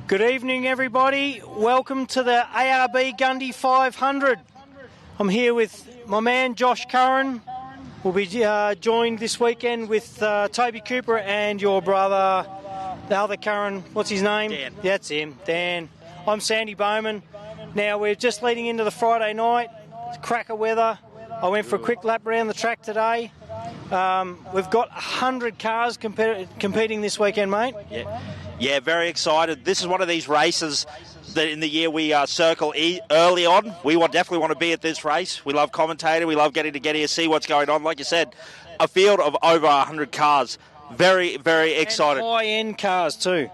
Good evening, everybody. Welcome to the ARB Gundy 500. I'm here with my man Josh Curran. We'll be joined this weekend with Toby Cooper and your brother, the other Curran. What's his name? Dan. That's him, Dan. I'm Sandy Bowman. Now, we're just leading into the Friday night. It's cracker weather. I went for a quick lap around the track today. We've got 100 cars competing this weekend, mate. Yeah, very excited. This is one of these races that in the year we circle early on. We definitely want to be at this race. We love commentating. We love getting to get here, see what's going on. Like you said, a field of over 100 cars. Very, very excited. And high-end cars too.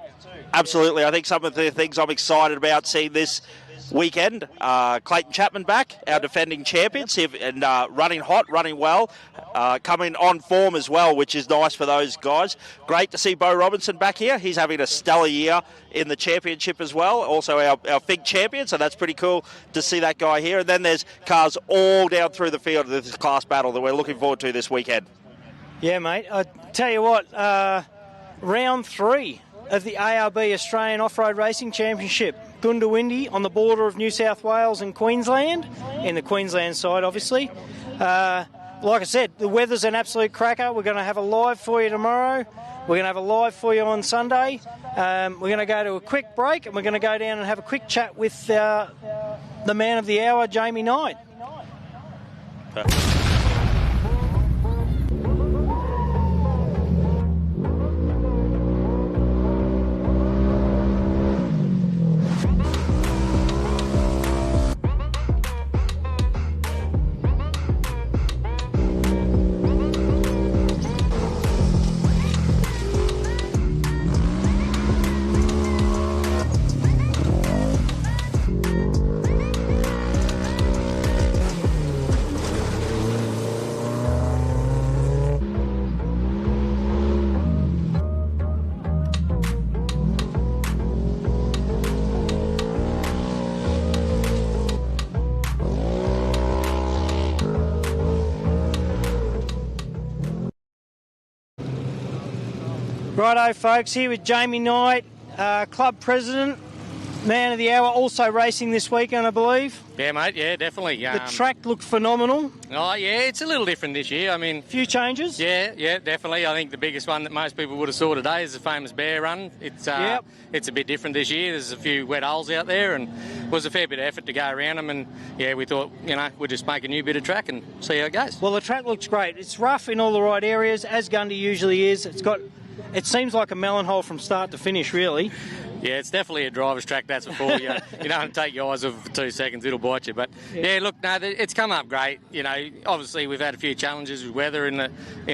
Absolutely. I think some of the things I'm excited about seeing this weekend, Clayton Chapman back, our defending champions, and running hot, running well, coming on form as well, which is nice for those guys. Great to see Bo Robinson back here. He's having a stellar year in the championship as well, also our FIG champion, so that's pretty cool to see that guy here. And then there's cars all down through the field of this class battle that we're looking forward to this weekend. Yeah, mate. I tell you what, round 3 of the ARB Australian Off-Road Racing Championship. Gundy on the border of New South Wales and Queensland, in the Queensland side, obviously. Like I said, the weather's an absolute cracker. We're going to have a live for you tomorrow. We're going to have a live for you on Sunday. We're going to go to a quick break, and we're going to go down and have a quick chat with the man of the hour, Jamie Knight. Righto, folks, here with Jamie Knight, club president, man of the hour, also racing this weekend, I believe. Yeah, mate, yeah, definitely. The track looked phenomenal. Oh, yeah, it's a little different this year. I mean... Few changes? Yeah, definitely. I think the biggest one that most people would have saw today is the famous bear run. It's a bit different this year. There's a few wet holes out there, and it was a fair bit of effort to go around them, and, yeah, we thought, we'd just make a new bit of track and see how it goes. Well, the track looks great. It's rough in all the right areas, as Gundy usually is. It seems like a melon hole from start to finish, really. Yeah, it's definitely a driver's track, that's for sure. You don't take your eyes off for 2 seconds, it'll bite you. But, yeah, look, no, it's come up great. Obviously we've had a few challenges with weather in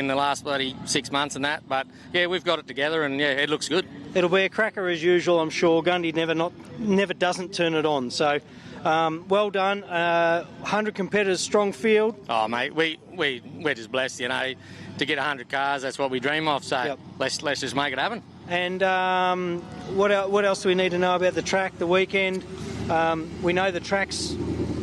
the last bloody 6 months and that. But, yeah, we've got it together and, yeah, it looks good. It'll be a cracker as usual, I'm sure. Gundy never doesn't turn it on. So, well done. 100 competitors, strong field. Oh, mate, we're just blessed, to get 100 cars. That's what we dream of. So let's just make it happen. And what else do we need to know about the track, the weekend? We know the track's...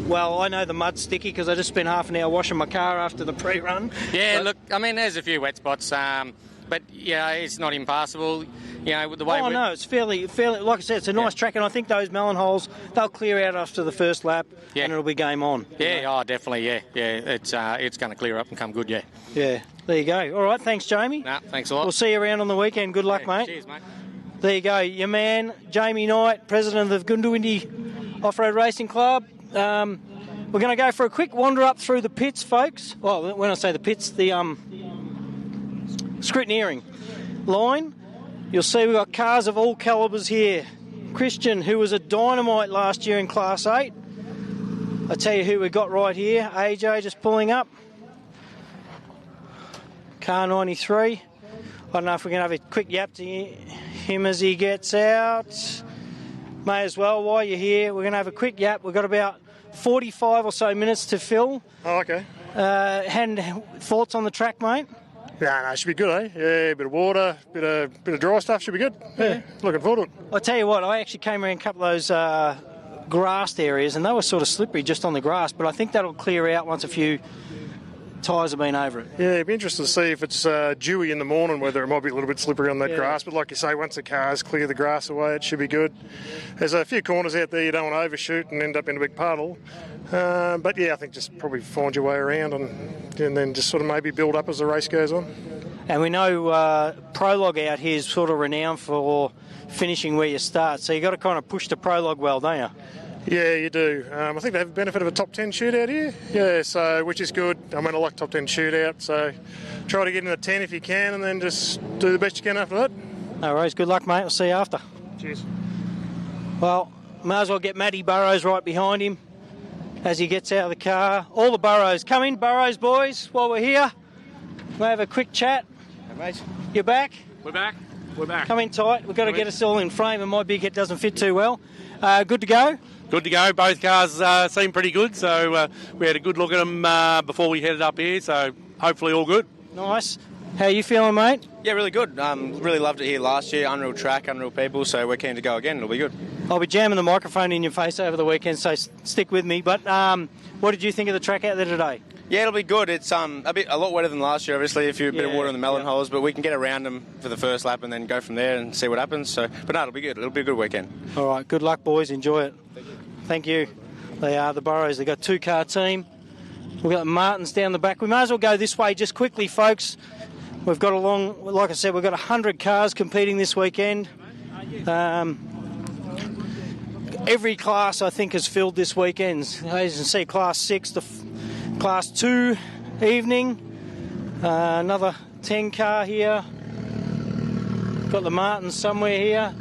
Well, I know the mud's sticky because I just spent half an hour washing my car after the pre-run. Yeah, look, I mean, there's a few wet spots, but, it's not impassable. With the way no, it's fairly, like I said, it's a nice track, and I think those melon holes, they'll clear out after the first lap, and it'll be game on. Yeah, definitely, yeah. It's going to clear up and come good, yeah. Yeah, there you go. All right, thanks, Jamie. No, thanks a lot. We'll see you around on the weekend. Good luck, mate. Cheers, mate. There you go, your man, Jamie Knight, president of the Gundy Off-Road Racing Club. We're going to go for a quick wander up through the pits, folks. Well, when I say the pits, the scrutineering line. You'll see we've got cars of all calibres here. Christian, who was a dynamite last year in Class 8. I'll tell you who we got right here. AJ just pulling up. Car 93. I don't know if we can have a quick yap to him as he gets out. May as well, while you're here, we're going to have a quick yap. We've got about 45 or so minutes to fill. Oh, okay. And thoughts on the track, mate? Yeah, it should be good, eh? Yeah, a bit of water, bit of dry stuff should be good. Yeah, looking forward to it. I'll tell you what, I actually came around a couple of those grassed areas, and they were sort of slippery just on the grass, but I think that'll clear out once a few tyres have been over it. Yeah, it'd be interesting to see if it's dewy in the morning, whether it might be a little bit slippery on that grass. But like you say, once the cars clear the grass away, it should be good. There's a few corners out there you don't want to overshoot and end up in a big puddle. But yeah, I think just probably find your way around and then just sort of maybe build up as the race goes on. And we know Prologue out here is sort of renowned for finishing where you start, so you got to kind of push the Prologue well, don't you? Yeah, you do. I think they have the benefit of a top 10 shootout here. Yeah, so which is good. I mean, I like top 10 shootout, so try to get in the 10 if you can, and then just do the best you can after that. No worries. Good luck, mate. I'll see you after. Cheers. Well, may as well get Matty Burrows right behind him as he gets out of the car. All the Burrows. Come in, Burrows boys, while we're here. We'll have a quick chat. Hey, mate. You're back? We're back. We're back. Come in tight. We've got to get us all in frame, and my big head doesn't fit too well. Good to go? Good to go. Both cars seem pretty good, so we had a good look at them before we headed up here, so hopefully all good. Nice. How are you feeling, mate? Yeah, really good. Really loved it here last year. Unreal track, unreal people, so we're keen to go again. It'll be good. I'll be jamming the microphone in your face over the weekend, so stick with me. But what did you think of the track out there today? Yeah, it'll be good. It's a lot wetter than last year, obviously, a bit of water in the melon holes, but we can get around them for the first lap and then go from there and see what happens. So, but no, it'll be good. It'll be a good weekend. All right, good luck, boys. Enjoy it. Thank you. They are the Burrows. They've got a two-car team. We've got the Martins down the back. We may as well go this way just quickly, folks. We've got like I said, we've got 100 cars competing this weekend. Every class, I think, is filled this weekend. As you can see, Class 6, the Class 2 evening. Another 10 car here. Got the Martins somewhere here.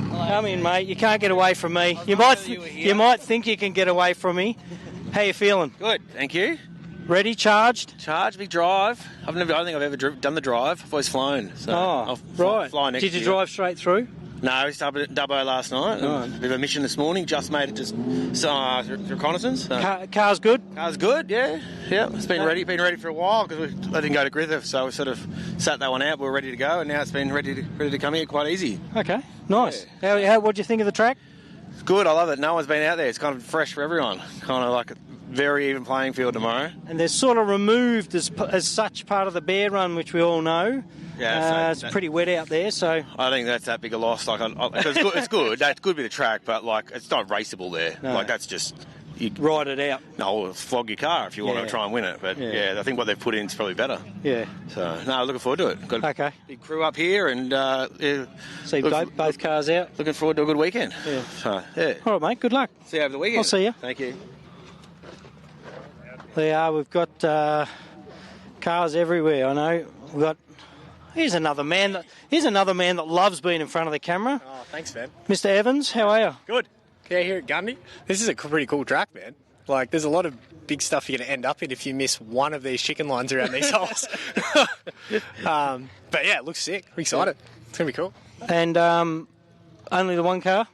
Come in, mate. You can't get away from me. You might think you can get away from me. How you feeling? Good, thank you. Ready? Charged? Charged, big drive. I don't think I've ever done the drive. I've always flown. So I'll right. fly next Did you year. Drive straight through? No, we started at Dubbo last night. Right. A bit of a mission this morning. Just made it just reconnaissance. So. Car's good? Car's good, yeah. It's been ready for a while because I didn't go to Griffith, so we sort of sat that one out. We were ready to go, and now it's been ready to come here quite easy. Okay, nice. Yeah. What do you think of the track? It's good. I love it. No one's been out there. It's kind of fresh for everyone. Kind of like a very even playing field tomorrow. And they're sort of removed as such part of the bear run, which we all know. Yeah, it's pretty wet out there, so I think that's that big a loss. Like, it's good. That's good bit of track, but like it's not raceable there. No. Like that's just you ride it out. No, flog your car if you want to try and win it. But I think what they've put in is probably better. Yeah. So no, looking forward to it. Got a big crew up here, and see both cars out. Looking forward to a good weekend. Yeah. So, yeah. All right, mate. Good luck. See you over the weekend. I'll see you. Thank you. They are. We've got cars everywhere. I know. We've got. Here's another man that loves being in front of the camera. Oh, thanks, man. Mr. Evans, how are you? Good. Yeah, here at Gundy. This is a pretty cool track, man. Like, there's a lot of big stuff you're going to end up in if you miss one of these chicken lines around these holes. But yeah, it looks sick. I'm excited. It's going to be cool. And only the one car?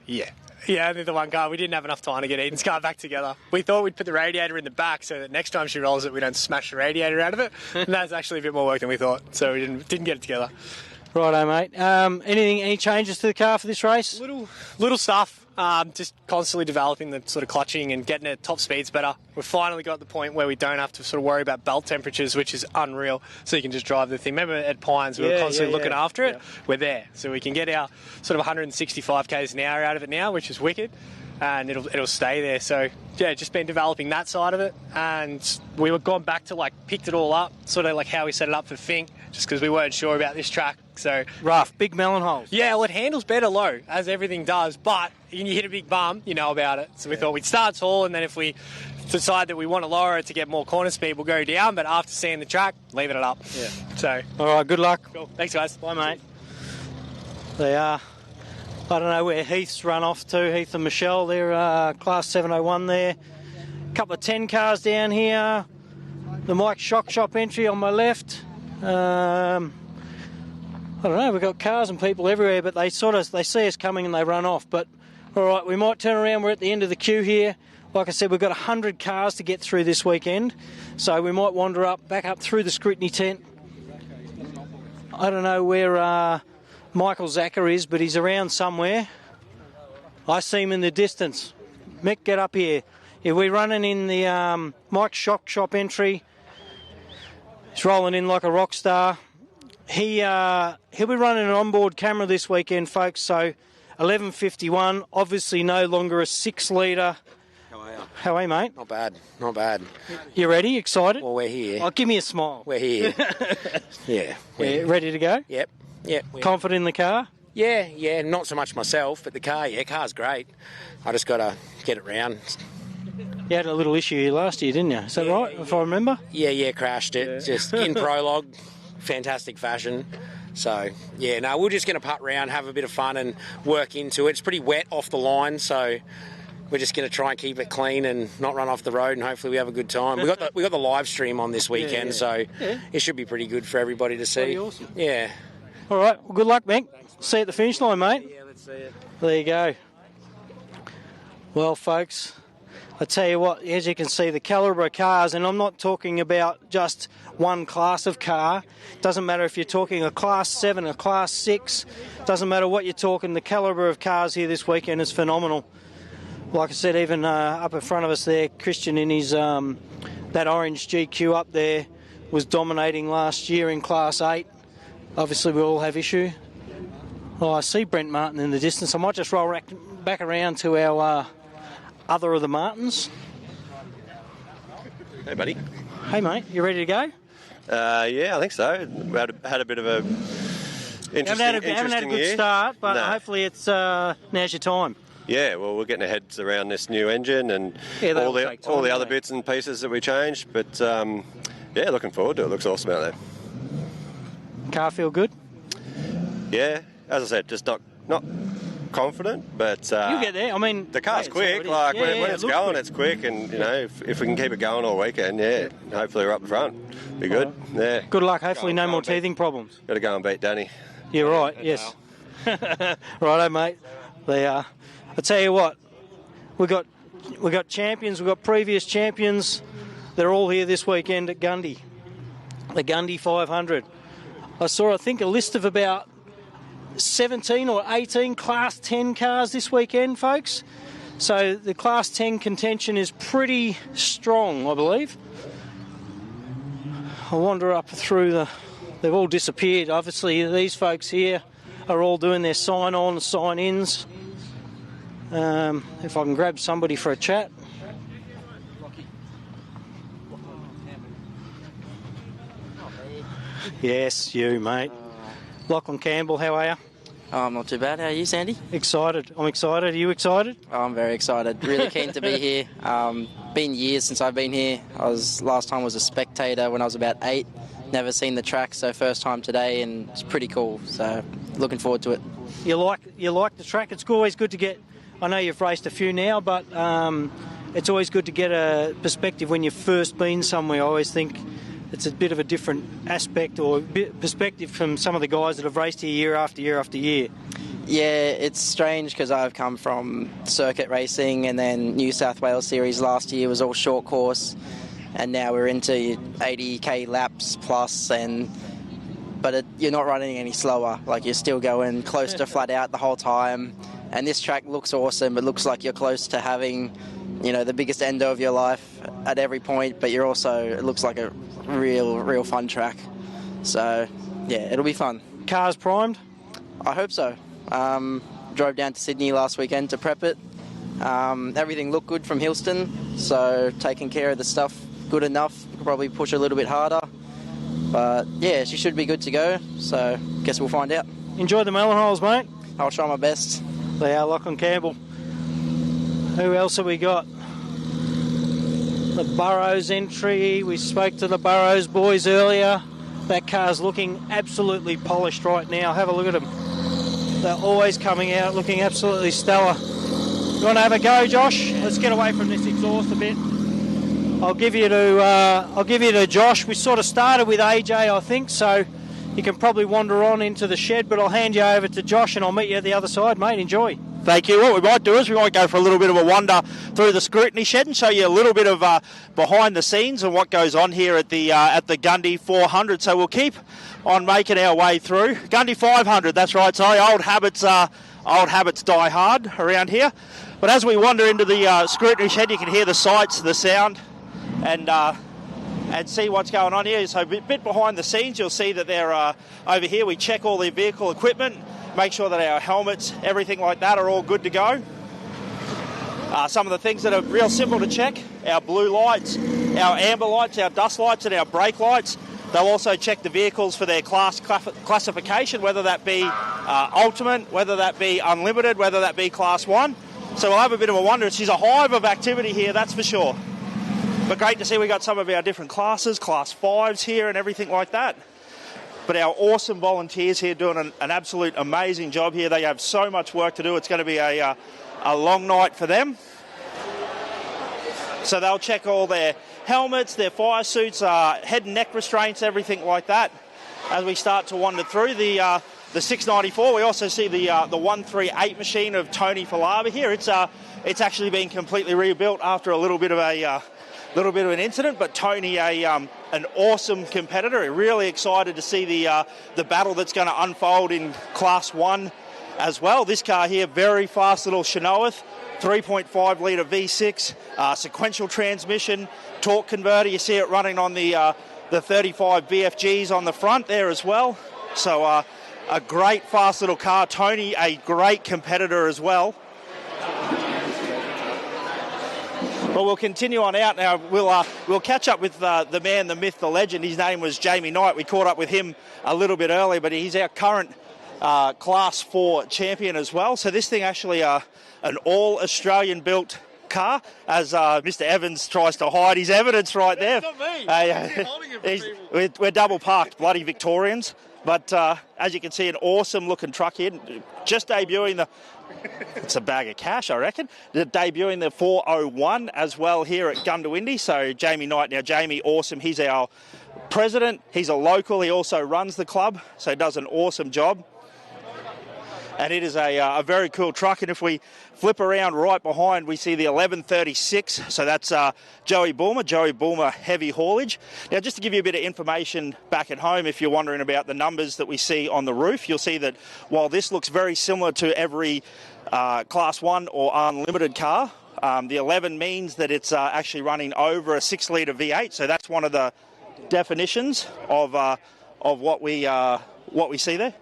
Yeah. Yeah, only the one car. We didn't have enough time to get Eden's car back together. We thought we'd put the radiator in the back so that next time she rolls it, we don't smash the radiator out of it. And that's actually a bit more work than we thought, so we didn't get it together. Righto, mate. Any changes to the car for this race? Little stuff. Just constantly developing the sort of clutching and getting it top speeds better. We've finally got to the point where we don't have to sort of worry about belt temperatures, which is unreal. So you can just drive the thing. Remember at Pines, we were constantly looking after it. Yeah. We're there. So we can get our sort of 165 k's an hour out of it now, which is wicked. And it'll stay there. So, yeah, just been developing that side of it. And we were gone back to, like, picked it all up, sort of like how we set it up for Fink, just because we weren't sure about this track. So rough, big melon holes. Yeah, well, it handles better low, as everything does. But when you hit a big bump, you know about it. So we thought we'd start tall, and then if we decide that we want to lower it to get more corner speed, we'll go down. But after seeing the track, leaving it up. Yeah. So. All right, good luck. Cool. Thanks, guys. Bye, mate. They are. I don't know where Heath's run off to. Heath and Michelle, they're Class 701 there. A couple of 10 cars down here. The Mike Shock Shop entry on my left. I don't know, we've got cars and people everywhere, but they see us coming and they run off. But, all right, we might turn around. We're at the end of the queue here. Like I said, we've got 100 cars to get through this weekend. So we might wander back up through the scrutiny tent. I don't know where Michael Zacher is, but he's around somewhere. I see him in the distance. Mick, get up here. Yeah, we're running in the Mike Shock Shop entry. He's rolling in like a rock star. He'll be running an onboard camera this weekend, folks. So 11:51, obviously no longer a 6 litre. How are you, mate? Not bad, not bad. You ready? Excited? Well, we're here. Oh, give me a smile. We're here. Yeah. Yeah, ready to go? Yep. Confident in the car? Yeah. Not so much myself, but the car. Yeah, car's great. I just got to get it round. You had a little issue here last year, didn't you? Is that right, if I remember? Yeah, crashed it. Just in prologue, fantastic fashion. So, yeah, no, we're just going to putt round, have a bit of fun and work into it. It's pretty wet off the line, so we're just going to try and keep it clean and not run off the road, and hopefully we have a good time. We got the live stream on this weekend, so it should be pretty good for everybody to see. Pretty awesome. Yeah. All right, well, good luck, Mick. See you at the finish line, mate. Yeah, let's see it. There you go. Well, folks, I tell you what, as you can see, the calibre of cars, and I'm not talking about just one class of car. Doesn't matter if you're talking a Class 7, a Class 6. Doesn't matter what you're talking, the calibre of cars here this weekend is phenomenal. Like I said, even up in front of us there, Christian in his that orange GQ up there was dominating last year in Class 8. Obviously, we all have issue. Oh, I see Brent Martin in the distance. I might just roll back around to our other of the Martins. Hey, buddy. Hey, mate. You ready to go? Yeah, I think so. We had a bit of a interesting haven't had a good year. start, but No. hopefully it's now's your time. Yeah, well, we're getting our heads around this new engine and Yeah, all that'll take time, the other won't it? bits and pieces that we changed. But yeah, looking forward to it. Looks awesome out there. Car feel good? Yeah, as I said, just not confident, but You'll get there. I mean, the car's hey, quick. it's Like yeah, when it it's looks going, quick. it's quick, and you know if we can keep it going all weekend, yeah, hopefully we're up the front. Be good. Yeah. Good luck. Hopefully, no more teething problems. Got to go and beat Danny. You're right. Yes. Righto, mate. They are. I tell you what, we got champions. We got previous champions. They're all here this weekend at Gundy. The Gundy 500. I think, a list of about 17 or 18 Class 10 cars this weekend, folks. So the Class 10 contention is pretty strong, I believe. I'll wander up through they've all disappeared. Obviously, these folks here are all doing their sign-on, sign-ins. If I can grab somebody for a chat. Yes, you, mate. Lachlan Campbell, how are you? Oh, I'm not too bad. How are you, Sandy? Excited. I'm excited. Are you excited? Oh, I'm very excited. Really keen to be here. Been years since I've been here. Last time was a spectator when I was about 8. Never seen the track, so first time today, and it's pretty cool. So looking forward to it. You like the track? It's always good to get. I know you've raced a few now, but it's always good to get a perspective when you've first been somewhere. I always think it's a bit of a different aspect or perspective from some of the guys that have raced here year after year after year. Yeah, it's strange because I've come from circuit racing, and then New South Wales Series last year was all short course, and now we're into 80k laps plus, but you're not running any slower. Like, you're still going close to flat out the whole time, and this track looks awesome. It looks like you're close to having, the biggest endo of your life at every point, but it looks like a real fun track. So yeah, it'll be fun. Cars primed? I hope so. Drove down to Sydney last weekend to prep it. Everything looked good from Hillston, so taking care of the stuff good enough. Probably push a little bit harder, but yeah, she should be good to go, so guess we'll find out. Enjoy the melon holes, mate. I'll try my best. They are Lachlan Campbell. Who else have we got? The Burrows entry. We spoke to the Burrows boys earlier. That car's looking absolutely polished right now. Have a look at them. They're always coming out looking absolutely stellar. You want to have a go, Josh? Let's get away from this exhaust a bit. I'll give you to Josh. We sort of started with AJ, I think, so you can probably wander on into the shed, but I'll hand you over to Josh and I'll meet you at the other side, mate. Enjoy. Thank you. What we might do is we might go for a little bit of a wander through the scrutiny shed and show you a little bit of behind the scenes and what goes on here at the Gundy 400. So we'll keep on making our way through. Gundy 500, that's right. Sorry, old habits die hard around here. But as we wander into the scrutiny shed, you can hear the sights, the sound, and see what's going on here. So a bit behind the scenes, you'll see that they're over here. We check all their vehicle equipment, make sure that our helmets, everything like that, are all good to go. Some of the things that are real simple to check: our blue lights, our amber lights, our dust lights, and our brake lights. They'll also check the vehicles for their classification, whether that be ultimate, whether that be unlimited, whether that be class 1. So we'll have a bit of a wonder. It's a hive of activity here, that's for sure. But great to see we got some of our different classes, class 5s here and everything like that. But our awesome volunteers here doing an absolute amazing job here. They have so much work to do. It's going to be a long night for them. So they'll check all their helmets, their fire suits, head and neck restraints, everything like that. As we start to wander through the 694, we also see the 138 machine of Tony Falaba here. It's actually been completely rebuilt after a little bit of an incident, but Tony, an awesome competitor. Really excited to see the battle that's going to unfold in Class 1 as well. This car here, very fast little Chinoith, 3.5 litre V6, sequential transmission, torque converter. You see it running on the 35 BFGs on the front there as well. So a great fast little car. Tony, a great competitor as well. Well, we'll continue on out now. We'll catch up with the man, the myth, the legend. His name was Jamie Knight. We caught up with him a little bit earlier, but he's our current Class 4 champion as well. So this thing actually an all-Australian built car, as Mr. Evans tries to hide his evidence right there. That's not me. We're double parked, bloody Victorians. But as you can see, an awesome looking truck here. Just debuting it's a bag of cash, I reckon. Debuting the 401 as well here at Gundy. So Jamie Knight. Now, Jamie, awesome. He's our president. He's a local. He also runs the club, so he does an awesome job. And it is a very cool truck. And if we flip around right behind, we see the 1136. So that's Joey Bulmer heavy haulage. Now, just to give you a bit of information back at home, if you're wondering about the numbers that we see on the roof, you'll see that while this looks very similar to every Class 1 or unlimited car, the 11 means that it's actually running over a 6 litre V8. So that's one of the definitions of what we see there.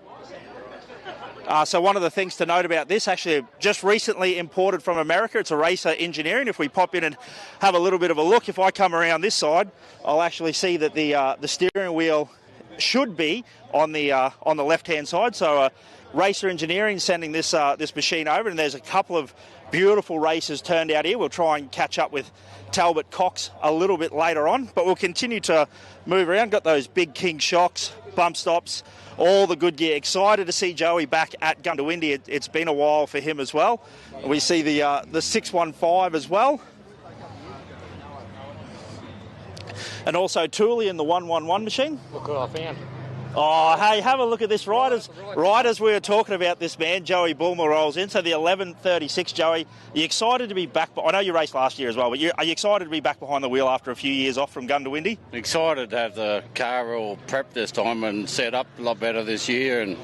So one of the things to note about this, actually just recently imported from America, it's a Racer Engineering. If we pop in and have a little bit of a look, if I come around this side, I'll actually see that the steering wheel should be on the left-hand side. So Racer Engineering sending this machine over, and there's a couple of beautiful races turned out here. We'll try and catch up with Talbot Cox a little bit later on, but we'll continue to move around. Got those big King shocks, bump stops, all the good gear. Excited to see Joey back at Gundy. It's been a while for him as well. We see the 615 as well. And also Tooley in the 111 machine. Look what I found. Oh, hey, have a look at this. Right as we were talking about this man, Joey Bulmer rolls in. So the 1136, Joey, are you excited to be back? I know you raced last year as well, but are you excited to be back behind the wheel after a few years off from Gundy? Excited to have the car all prepped this time and set up a lot better this year. And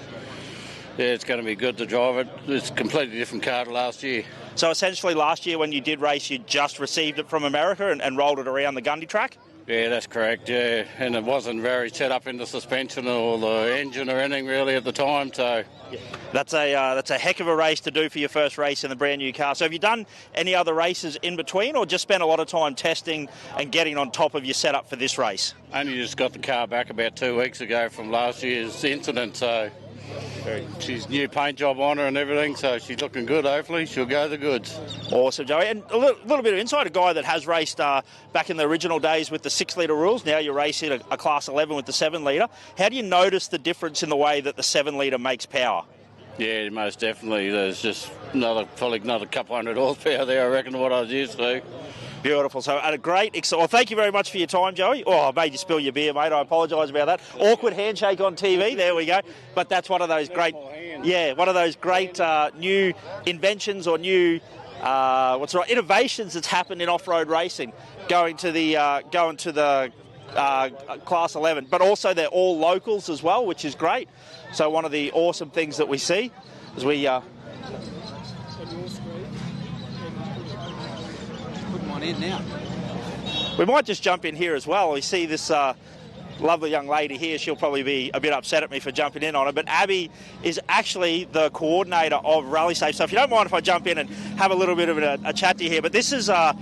yeah, it's going to be good to drive it. It's a completely different car to last year. So essentially last year when you did race, you just received it from America and rolled it around the Gundy track? Yeah, that's correct, yeah. And it wasn't very set up in the suspension or the engine or anything really at the time, so... Yeah. That's a heck of a race to do for your first race in the brand new car. So have you done any other races in between, or just spent a lot of time testing and getting on top of your setup for this race? Only just got the car back about 2 weeks ago from last year's incident, so... She's new paint job on her and everything, so she's looking good. Hopefully she'll go the goods. Awesome, Joey. And a little bit of insight, a guy that has raced back in the original days with the 6 litre rules. Now you're racing a Class 11 with the 7 litre. How do you notice the difference in the way that the 7 litre makes power? Yeah, most definitely. There's just probably another couple hundred horsepower there, I reckon, what I was used to. Beautiful. So, well, thank you very much for your time, Joey. Oh, I made you spill your beer, mate. I apologise about that. Awkward handshake on TV. There we go. But that's one of those great, new inventions or new, innovations that's happened in off-road racing, going to the Class 11. But also they're all locals as well, which is great. So one of the awesome things that we see is we. in now. We might just jump in here as well. We see this lovely young lady here. She'll probably be a bit upset at me for jumping in on her, but Abby is actually the coordinator of Rally Safe. So if you don't mind if I jump in and have a little bit of a chat to you here, but this is a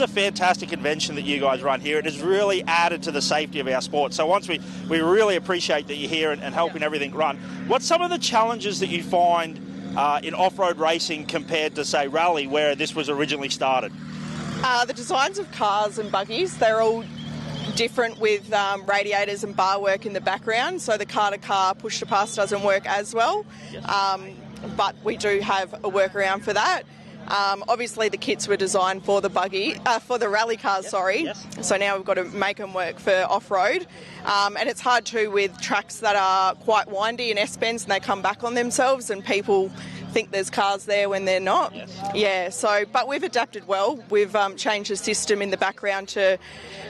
fantastic invention that you guys run here. It has really added to the safety of our sport. So once we really appreciate that you're here and helping everything run. What's some of the challenges that you find in off-road racing compared to, say, rally, where this was originally started? The designs of cars and buggies, they're all different with radiators and bar work in the background, so the car-to-car push-to-pass doesn't work as well, but we do have a workaround for that. Obviously the kits were designed for the rally cars, so now we've got to make them work for off-road, and it's hard too with tracks that are quite windy and S-bends and they come back on themselves and people think there's cars there when they're not. But we've adapted well. We've changed the system in the background to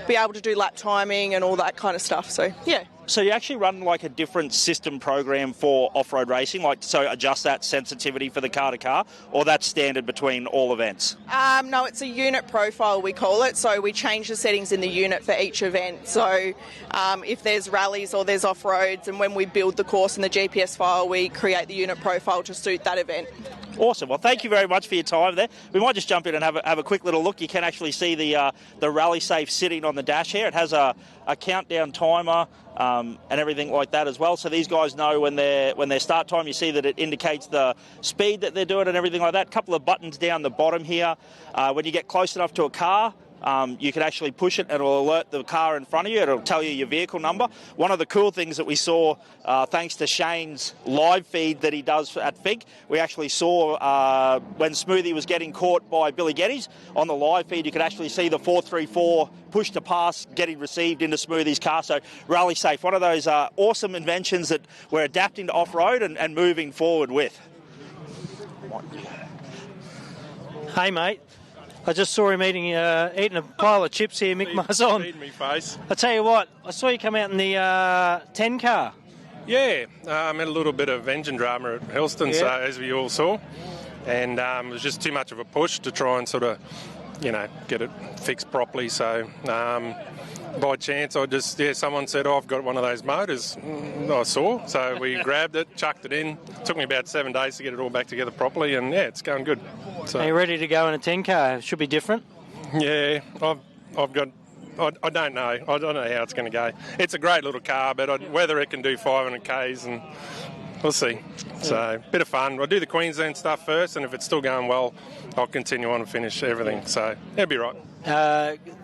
be able to do lap timing and all that kind of stuff, so yeah. So you actually run like a different system program for off-road racing, adjust that sensitivity for the car-to-car, or that's standard between all events? No, it's a unit profile, we call it, so we change the settings in the unit for each event. So if there's rallies or there's off-roads, and when we build the course in the GPS file, we create the unit profile to suit that event. Awesome. Well, thank you very much for your time there. We might just jump in and have a quick little look. You can actually see the Rally Safe sitting on the dash here. It has a countdown timer and everything like that as well. So these guys know when their start time. You see that it indicates the speed that they're doing and everything like that. A couple of buttons down the bottom here. When you get close enough to a car, you can actually push it and it will alert the car in front of you. It'll tell you your vehicle number. One of the cool things that we saw, thanks to Shane's live feed that he does at FIG, we actually saw when Smoothie was getting caught by Billy Geddes, on the live feed you could actually see the 434 push to pass getting received into Smoothie's car. So Rally Safe, one of those awesome inventions that we're adapting to off-road and moving forward with. Hey mate, I just saw him eating a pile of chips here, Mick Marzon. Feed me face. I tell you what, I saw you come out in the 10 car. Yeah, had a little bit of engine drama at Helston, so as we all saw, and it was just too much of a push to try and sort of, get it fixed properly. So by chance, someone said, "Oh, I've got one of those motors." I saw, so we grabbed it, chucked it in. It took me about 7 days to get it all back together properly, and it's going good. So, are you ready to go in a 10 car? It should be different. Yeah, I've got. I don't know. I don't know how it's going to go. It's a great little car, but whether it can do 500 Ks, and we'll see. So, bit of fun. I'll do the Queensland stuff first, and if it's still going well, I'll continue on and finish everything. So, it'll be right.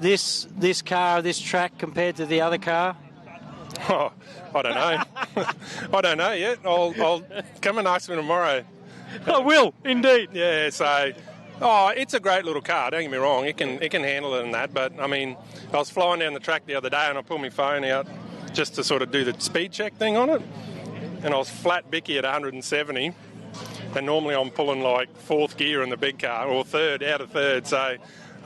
This car, this track compared to the other car? Oh, I don't know. I don't know yet. I'll come and ask me tomorrow. I will, indeed. Yeah, so... it's a great little car, don't get me wrong. It can handle it and that, but, I mean, I was flying down the track the other day and I pulled my phone out just to sort of do the speed check thing on it, and I was flat bicky at 170, and normally I'm pulling like fourth gear in the big car, or out of third, so I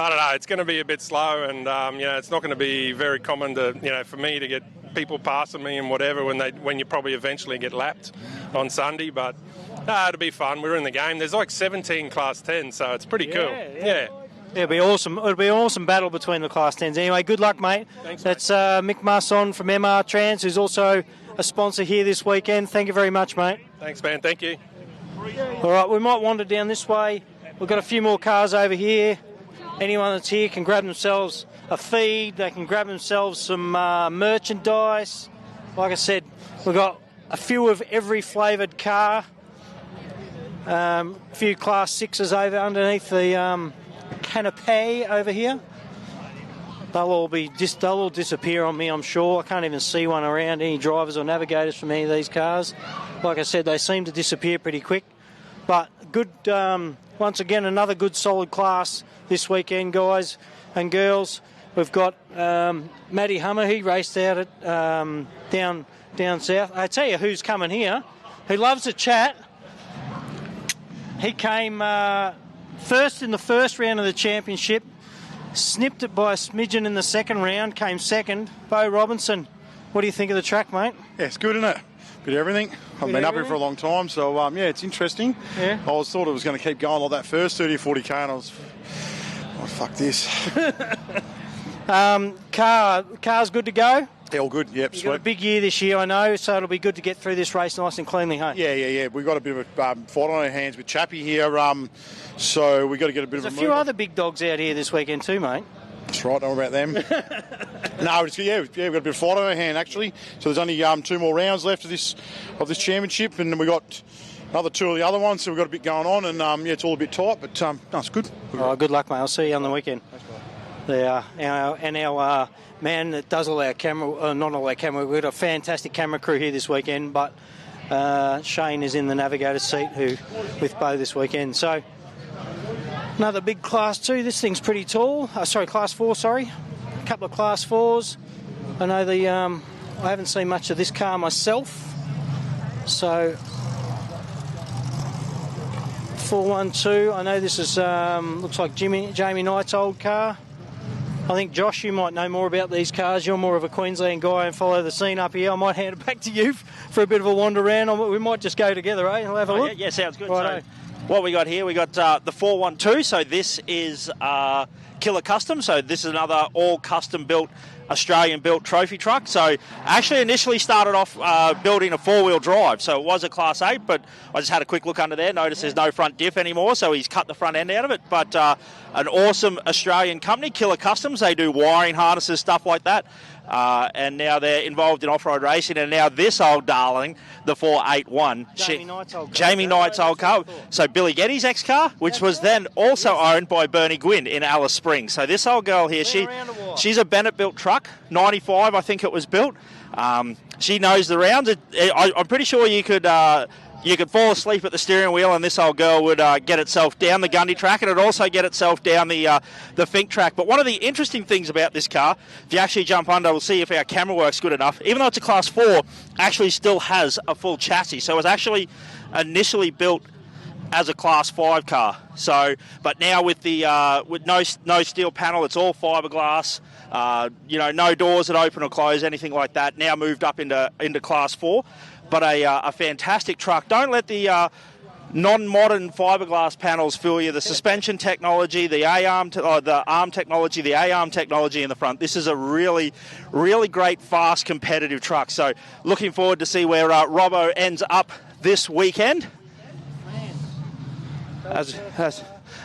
don't know, it's going to be a bit slow, and, it's not going to be very common to, for me to get people passing me and whatever when you probably eventually get lapped on Sunday, but... it'll be fun. We're in the game. There's like 17 Class 10, so it's pretty cool. Yeah. It'll be awesome. It'll be an awesome battle between the Class 10s. Anyway, good luck, mate. Thanks, That's Mick Marzon from MR Trans, who's also a sponsor here this weekend. Thank you very much, mate. Thanks, man. Thank you. All right, we might wander down this way. We've got a few more cars over here. Anyone that's here can grab themselves a feed. They can grab themselves some merchandise. Like I said, we've got a few of every flavoured car. A few Class 6s over underneath the canopy over here. They'll all disappear on me, I'm sure. I can't even see one around, any drivers or navigators from any of these cars. Like I said, they seem to disappear pretty quick. But good, once again, another good solid class this weekend, guys and girls. We've got Matty Hummer. He raced out at down south. I tell you who's coming here, who loves to chat. He came first in the first round of the championship, snipped it by a smidgen in the second round, came second. Bo Robinson, what do you think of the track, mate? Yeah, it's good, isn't it? Bit of everything. I've been up here for a long time, so it's interesting. Yeah. I thought it was going to keep going like that first 30 or 40k, and Oh, fuck this. Car's good to go? Yeah, all good, yep. You've got a big year this year, I know, so it'll be good to get through this race nice and cleanly home. Yeah. We've got a bit of a fight on our hands with Chappie here, so we've got to get a bit There's of a few move. other big dogs out here this weekend too, mate. That's right, don't worry about them. No, we've got a bit of fight on our hand, actually. So there's only 2 more rounds left of this championship, and then we got another 2 of the other ones, so we've got a bit going on, and it's all a bit tight, but no, it's good. All right, good luck, mate. I'll see you on the weekend. Our man that does all our camera, not all our camera, we've got a fantastic camera crew here this weekend, but Shane is in the navigator's seat with Bo this weekend. So another big Class 2. This thing's pretty tall. Class 4, sorry. A couple of Class 4s. I know I haven't seen much of this car myself. So 412. I know this is looks like Jamie Knight's old car. I think, Josh, you might know more about these cars. You're more of a Queensland guy and follow the scene up here. I might hand it back to you for a bit of a wander around. We might just go together, eh? We'll have a look. Yeah, sounds good. Righto. So what we got here, we got the 412. So this is Killer Custom. So this is another all custom-built, Australian-built trophy truck. So I actually initially started off building a 4-wheel drive. So it was a Class 8, but I just had a quick look under there. Noticed there's no front diff anymore, so he's cut the front end out of it. But an awesome Australian company, Killer Customs. They do wiring harnesses, stuff like that. And now they're involved in off-road racing. And now this old darling, the 481. Jamie Knight's old car. So Billy Geddes' ex-car, which was then also owned by Bernie Gwynn in Alice Springs. So this old girl here, she's a Bennett-built truck. 95, I think it was built. She knows the rounds. I'm pretty sure you could fall asleep at the steering wheel and this old girl would get itself down the Gundy track, and it'd also get itself down the Fink track. But one of the interesting things about this car, if you actually jump under, we'll see if our camera works good enough. Even though it's a Class 4, actually still has a full chassis. So it was actually initially built as a Class 5 car. So, but now with no steel panel, it's all fiberglass. No doors that open or close, anything like that. Now moved up into Class 4. But a fantastic truck. Don't let the non-modern fiberglass panels fool you. The suspension technology, the arm technology, the A-arm technology in the front. This is a really, really great, fast, competitive truck. So looking forward to see where Robbo ends up this weekend as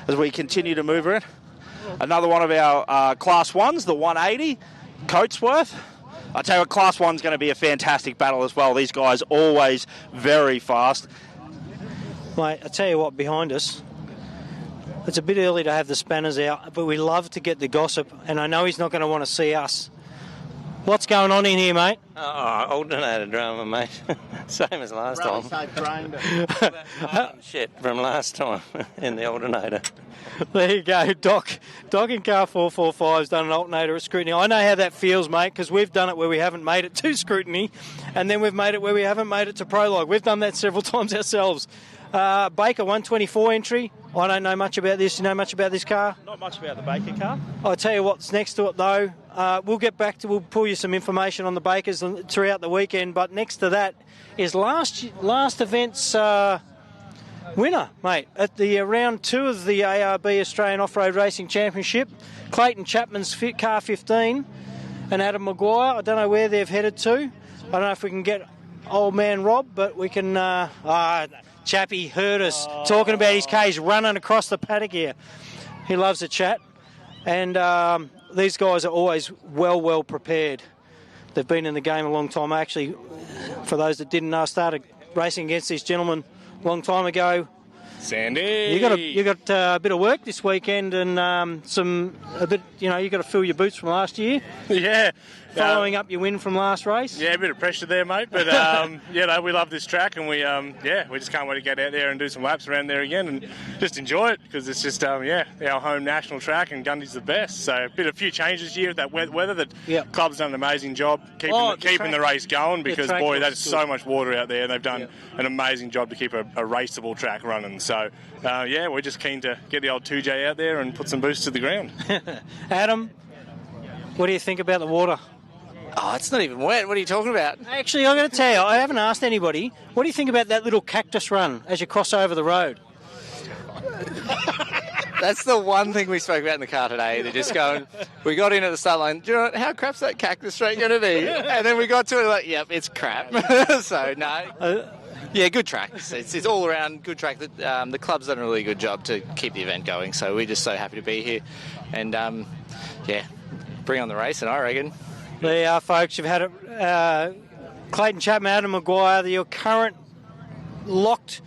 we continue to move around. Another one of our Class 1s, the 180, Coatsworth. I tell you what, Class 1's going to be a fantastic battle as well. These guys always very fast. Mate, I tell you what, behind us, it's a bit early to have the spanners out, but we love to get the gossip, and I know he's not going to want to see us. What's going on in here, mate? Alternator drama, mate. Same as last time. Shit from last time in the alternator. There you go, Doc. Doc in car 445's done an alternator at scrutiny. I know how that feels, mate, because we've done it where we haven't made it to scrutiny, and then we've made it where we haven't made it to prologue. We've done that several times ourselves. Baker 124 entry. I don't know much about this. You know much about this car? Not much about the Baker car. I'll tell you what's next to it, though. We'll pull you some information on the Bakers throughout the weekend, but next to that is last event's winner, mate, at the round 2 of the ARB Australian Off-Road Racing Championship. Clayton Chapman's car 15 and Adam Maguire. I don't know where they've headed to. I don't know if we can get old man Rob, but we can... Chappie heard us talking about his cage running across the paddock here. He loves a chat. And these guys are always well prepared. They've been in the game a long time. Actually, for those that didn't know, I started racing against these gentlemen a long time ago. Sandy, you got a bit of work this weekend, and you got to fill your boots from last year. Yeah, following up your win from last race. Yeah, a bit of pressure there, mate. But we love this track, and we just can't wait to get out there and do some laps around there again, and just enjoy it, because it's just our home national track, and Gundy's the best. So a few changes here with that weather. The club's done an amazing job keeping the race going, because boy, there's so much water out there, and they've done an amazing job to keep a raceable track running. So we're just keen to get the old 2J out there and put some boosts to the ground. Adam, what do you think about the water? Oh, it's not even wet. What are you talking about? Actually, I'm going to tell you, I haven't asked anybody. What do you think about that little cactus run as you cross over the road? That's the one thing we spoke about in the car today. They're just going, we got in at the start line, do you know how crap's that cactus straight going to be? And then we got to it like, yep, it's crap. So, no. Yeah, good track. It's all around good track. The club's done a really good job to keep the event going, so we're just so happy to be here. And, bring on the racing, I reckon. There you are, folks. You've had it. Clayton Chapman, Adam Maguire, your current locked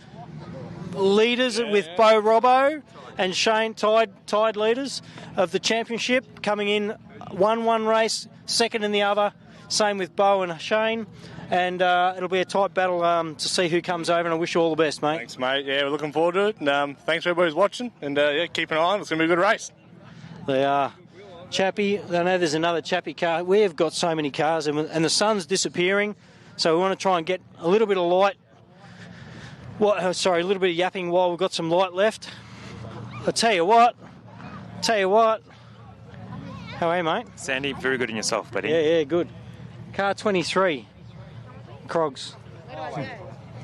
leaders with Bo Robbo and Shane tied leaders of the championship, coming in one race, second in the other. Same with Bo and Shane. And it'll be a tight battle to see who comes over, and I wish you all the best, mate. Thanks, mate. Yeah, we're looking forward to it. And thanks for everybody who's watching. And keep an eye on it. It's going to be a good race. They are. Chappie, I know there's another Chappie car. We've got so many cars, and the sun's disappearing, so we want to try and get a little bit of light. A little bit of yapping while we've got some light left. I tell you what. How are you, mate? Sandy, very good in yourself, buddy. Yeah, good. Car 23. Crogs.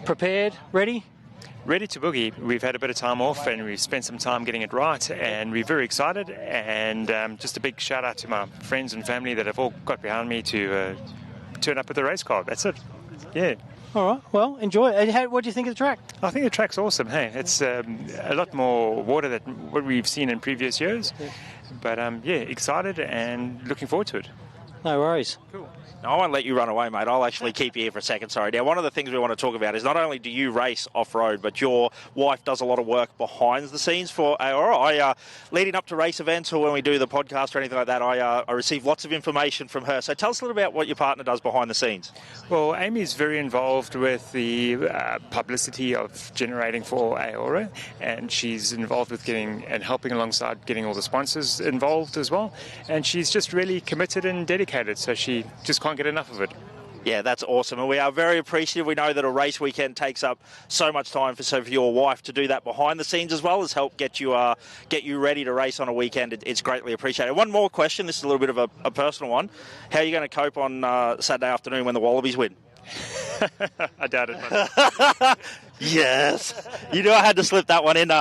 Prepared? Ready? Ready to boogie. We've had a bit of time off and we've spent some time getting it right, and we're very excited. And just a big shout out to my friends and family that have all got behind me to turn up with the race car. That's it. Yeah. All right. Well, enjoy it. What do you think of the track? I think the track's awesome. Hey, it's a lot more water than what we've seen in previous years. Yeah. But excited and looking forward to it. No worries. Cool. I won't let you run away, mate. I'll actually keep you here for a second. Sorry. Now, one of the things we want to talk about is not only do you race off-road, but your wife does a lot of work behind the scenes for AORA. Leading up to race events or when we do the podcast or anything like that, I receive lots of information from her. So tell us a little about what your partner does behind the scenes. Well, Amy's very involved with the publicity of generating for AORA, and she's involved with helping alongside getting all the sponsors involved as well. And she's just really committed and dedicated, so she just can't get enough of it. Yeah, that's awesome, and we are very appreciative. We know that a race weekend takes up so much time, so for your wife to do that behind the scenes as well as help get you ready to race on a weekend, it's greatly appreciated. One more question. This is a little bit of a personal one. How are you going to cope on Saturday afternoon when the Wallabies win? I doubt it. Yes, you knew I had to slip that one in.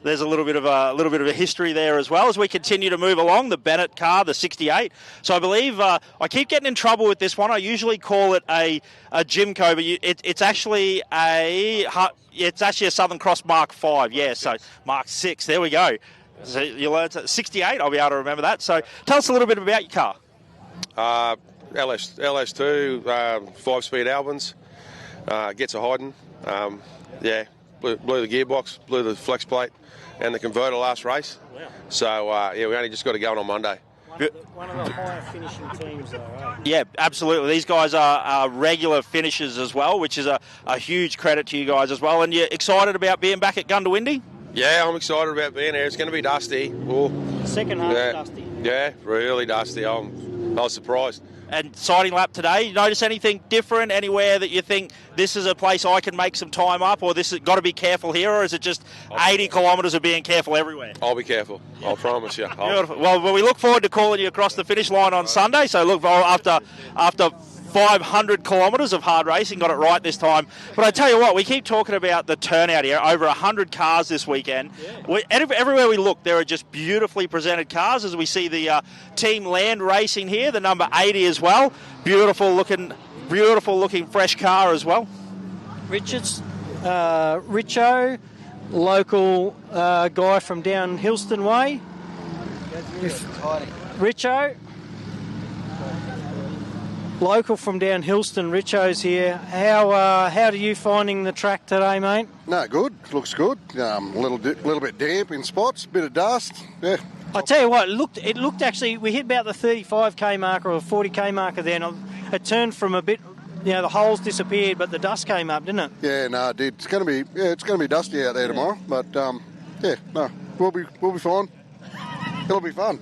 There's a little bit of a history there as well as we continue to move along. The Bennett car, the 68. So I believe I keep getting in trouble with this one. I usually call it a Jimco, but it's actually a Southern Cross Mark 5. Yeah, so Mark 6. There we go. So you learned 68. I'll be able to remember that. So tell us a little bit about your car. LS2, 5-speed Albans, gets a hiding. Blew the gearbox, blew the flex plate and the converter last race. Wow. So, we only just got to go on Monday. One of the higher finishing teams, though, right? Yeah, absolutely. These guys are regular finishers as well, which is a huge credit to you guys as well. And you're excited about being back at Gundy? Yeah, I'm excited about being here. It's going to be dusty. Second half dusty. Yeah, really dusty. I was surprised. And sighting lap today, you notice anything different, anywhere that you think this is a place I can make some time up, or this has got to be careful here, or is it just 80 kilometres of being careful everywhere? I'll be careful. I'll promise you. Beautiful. Well, we look forward to calling you across the finish line on Sunday. So look, after 500 kilometres of hard racing, got it right this time. But I tell you what, we keep talking about the turnout here. Over 100 cars this weekend. Yeah. Everywhere we look, there are just beautifully presented cars, as we see the Team Land Racing here, the number 80 as well. Beautiful looking fresh car as well. Richards, Richo, local guy from down Hillston Way. Richo. Local from down Hillston, Richo's here. How are you finding the track today, mate? No, good. Looks good. A little bit damp in spots, bit of dust. Yeah. I tell you what, it looked actually. We hit about the 35k marker or 40k marker then. It turned from a bit. The holes disappeared, but the dust came up, didn't it? Yeah, no, it did. It's going to be dusty out there tomorrow, but we'll be fine. It'll be fun.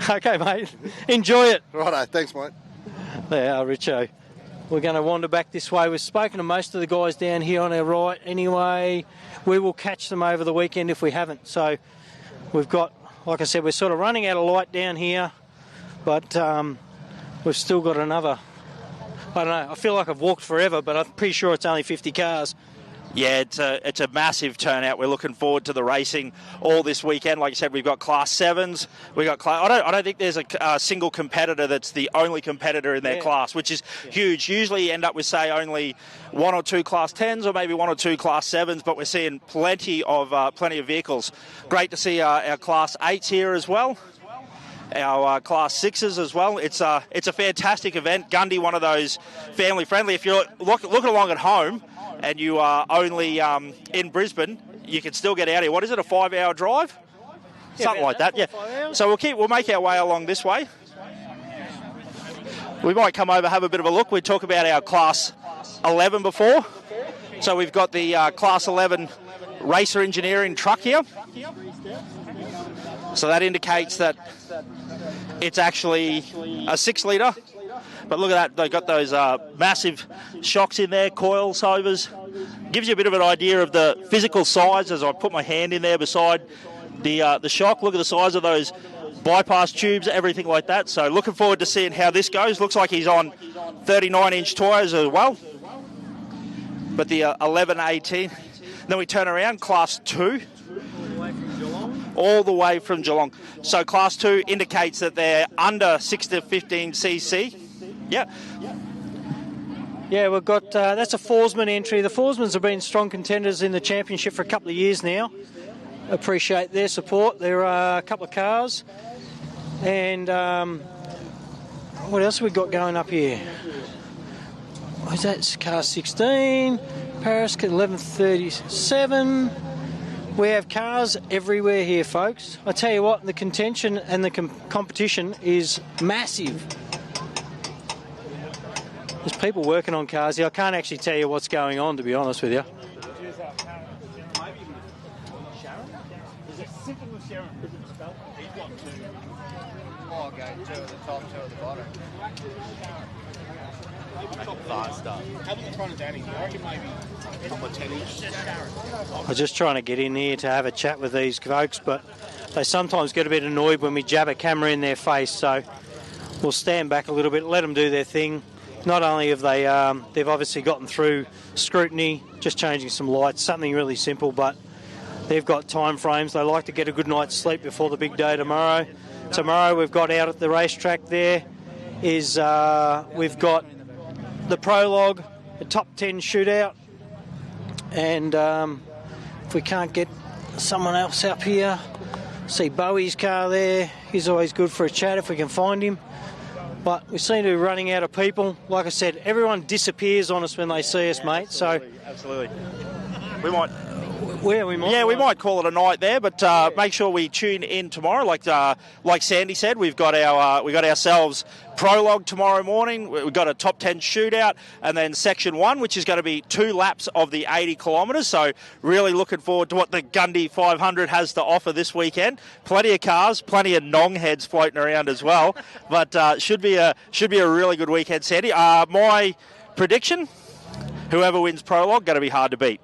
Okay, mate. Enjoy it. Righto, thanks, mate. There are, Richo. We're going to wander back this way. We've spoken to most of the guys down here on our right anyway. We will catch them over the weekend if we haven't. So we've got, like I said, we're sort of running out of light down here, but we've still got another, I don't know, I feel like I've walked forever, but I'm pretty sure it's only 50 cars. Yeah, it's a massive turnout. We're looking forward to the racing all this weekend. Like I said, we've got Class 7s. I don't think there's a single competitor that's the only competitor in their class, which is huge. Usually you end up with, say, only 1 or 2 Class 10s or maybe 1 or 2 Class 7s, but we're seeing plenty of vehicles. Great to see our Class 8s here as well. Our Class 6s as well. It's a fantastic event. Gundy, one of those family friendly. If you're looking along at home and you are only in Brisbane, you can still get out here. What is it, a 5-hour drive? Something like that, yeah. So we'll make our way along this way. We might come over, have a bit of a look. We talk about our Class 11 before. So we've got the Class 11 racer engineering truck here. So that indicates that it's actually a 6-litre. But look at that, they've got those massive shocks in there, coils, overs. Gives you a bit of an idea of the physical size as I put my hand in there beside the shock. Look at the size of those bypass tubes, everything like that. So looking forward to seeing how this goes. Looks like he's on 39-inch tyres as well. But the 11-18. Then we turn around, Class 2. All the way from Geelong. So Class 2 indicates that they're under 6 to 15 cc. Yeah. Yeah, we've got, that's a Forsman entry. The Forsmans have been strong contenders in the championship for a couple of years now. Appreciate their support. There are a couple of cars. And what else have we got going up here? What's that? Car 16. Paris 1137. We have cars everywhere here, folks. I tell you what, the contention and the competition is massive. There's people working on cars here. I can't actually tell you what's going on, to be honest with you. I'm just trying to get in here to have a chat with these folks, but they sometimes get a bit annoyed when we jab a camera in their face, so we'll stand back a little bit, let them do their thing. Not only have they've obviously gotten through scrutiny, just changing some lights, something really simple, but they've got time frames. They like to get a good night's sleep before the big day tomorrow. Tomorrow we've got out at the racetrack there is we've got the prologue, the top 10 shootout, and if we can't get someone else up here, see Bowie's car there. He's always good for a chat if we can find him. But we seem to be running out of people. Like I said, everyone disappears on us when they see us, mate. So absolutely. We might. We might call it a night there, but make sure we tune in tomorrow. Like Sandy said, we've got ourselves prologue tomorrow morning. We've got a top 10 shootout, and then section 1, which is going to be 2 laps of the 80 kilometres. So really looking forward to what the Gundy 500 has to offer this weekend. Plenty of cars, plenty of nong heads floating around as well. But should be a really good weekend, Sandy. My prediction: whoever wins prologue, going to be hard to beat.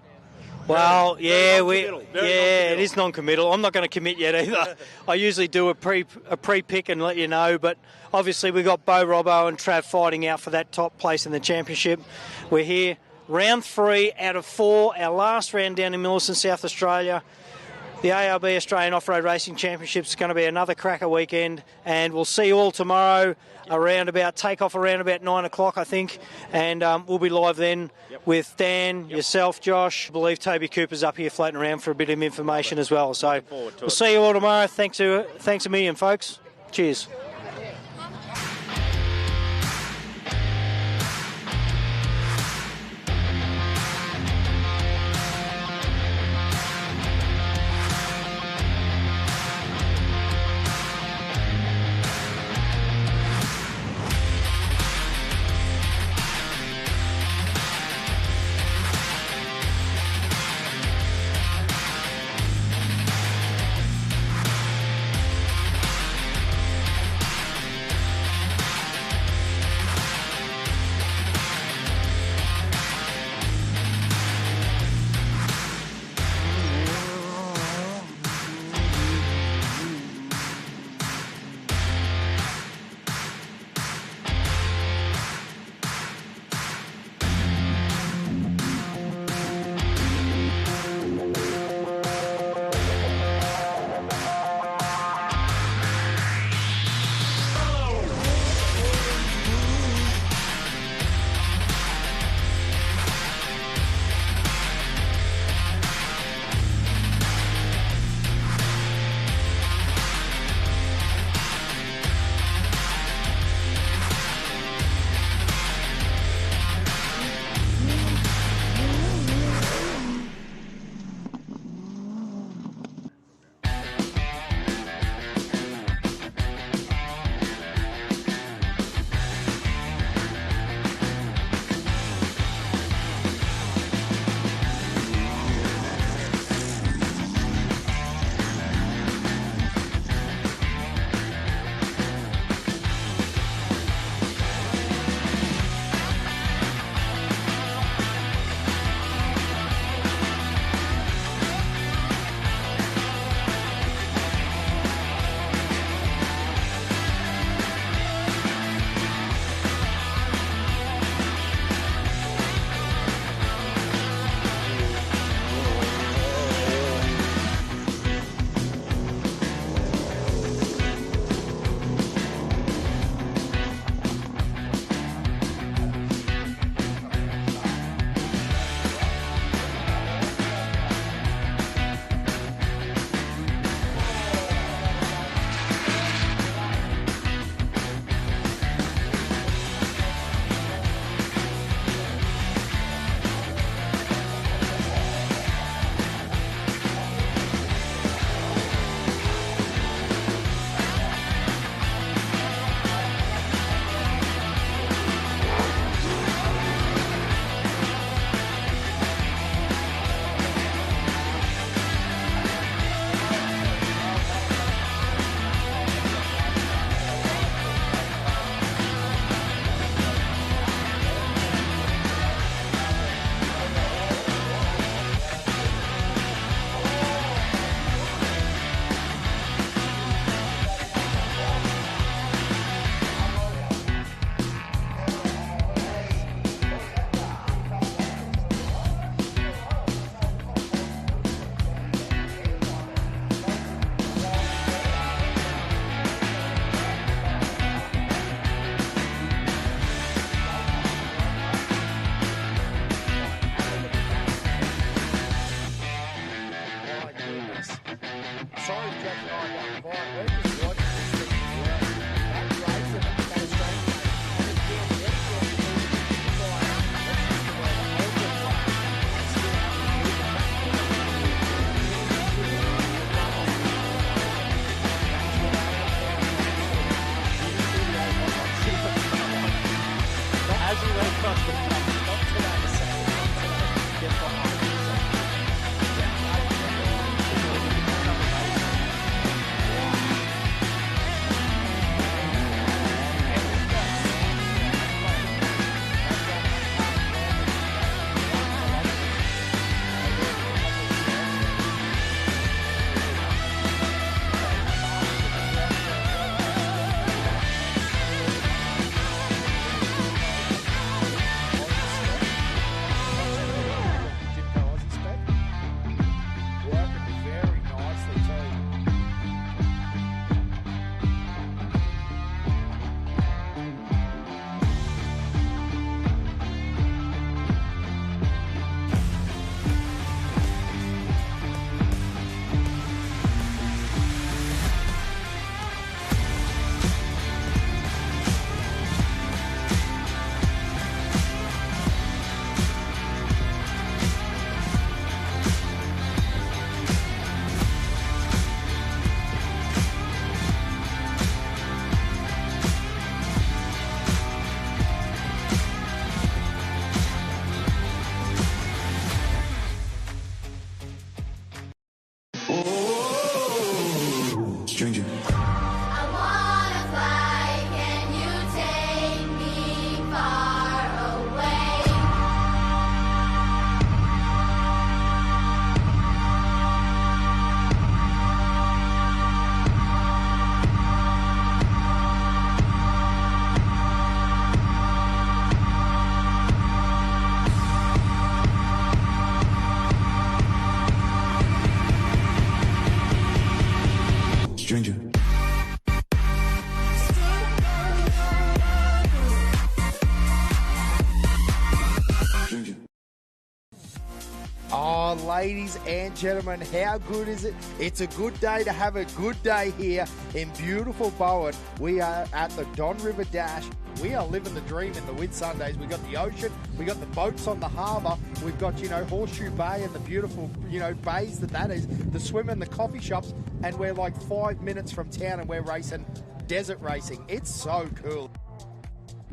Well, it is non-committal. I'm not going to commit yet either. I usually do a pre-pick and let you know, but obviously we've got Bo Robbo and Trav fighting out for that top place in the championship. We're here, round 3 out of 4, our last round down in Millicent, South Australia. The ARB Australian Off-Road Racing Championship is going to be another cracker weekend, and we'll see you all tomorrow take off around about 9 o'clock, I think, and we'll be live then with Dan, yourself, Josh. I believe Toby Cooper's up here floating around for a bit of information as well. So we'll see you all tomorrow. Thanks a million, folks. Cheers. sorry to Jack and I about the fight. We're just watching this thing work. That race and that straight race. And it's doing everything to do with the fire. Let's just go over the ultra fire. And still as he went across the top, not to that second, get behind. Stranger. Stranger. Oh, ladies and gentlemen, how good is it? It's a good day to have a good day here in beautiful Bowen. We are at the Don River Dash. We are living the dream in the Whitsundays. We've got the ocean, we've got the boats on the harbour, we've got, Horseshoe Bay and the beautiful, bays that is, the swim and the coffee shops, and we're like 5 minutes from town and we're racing desert racing. It's so cool.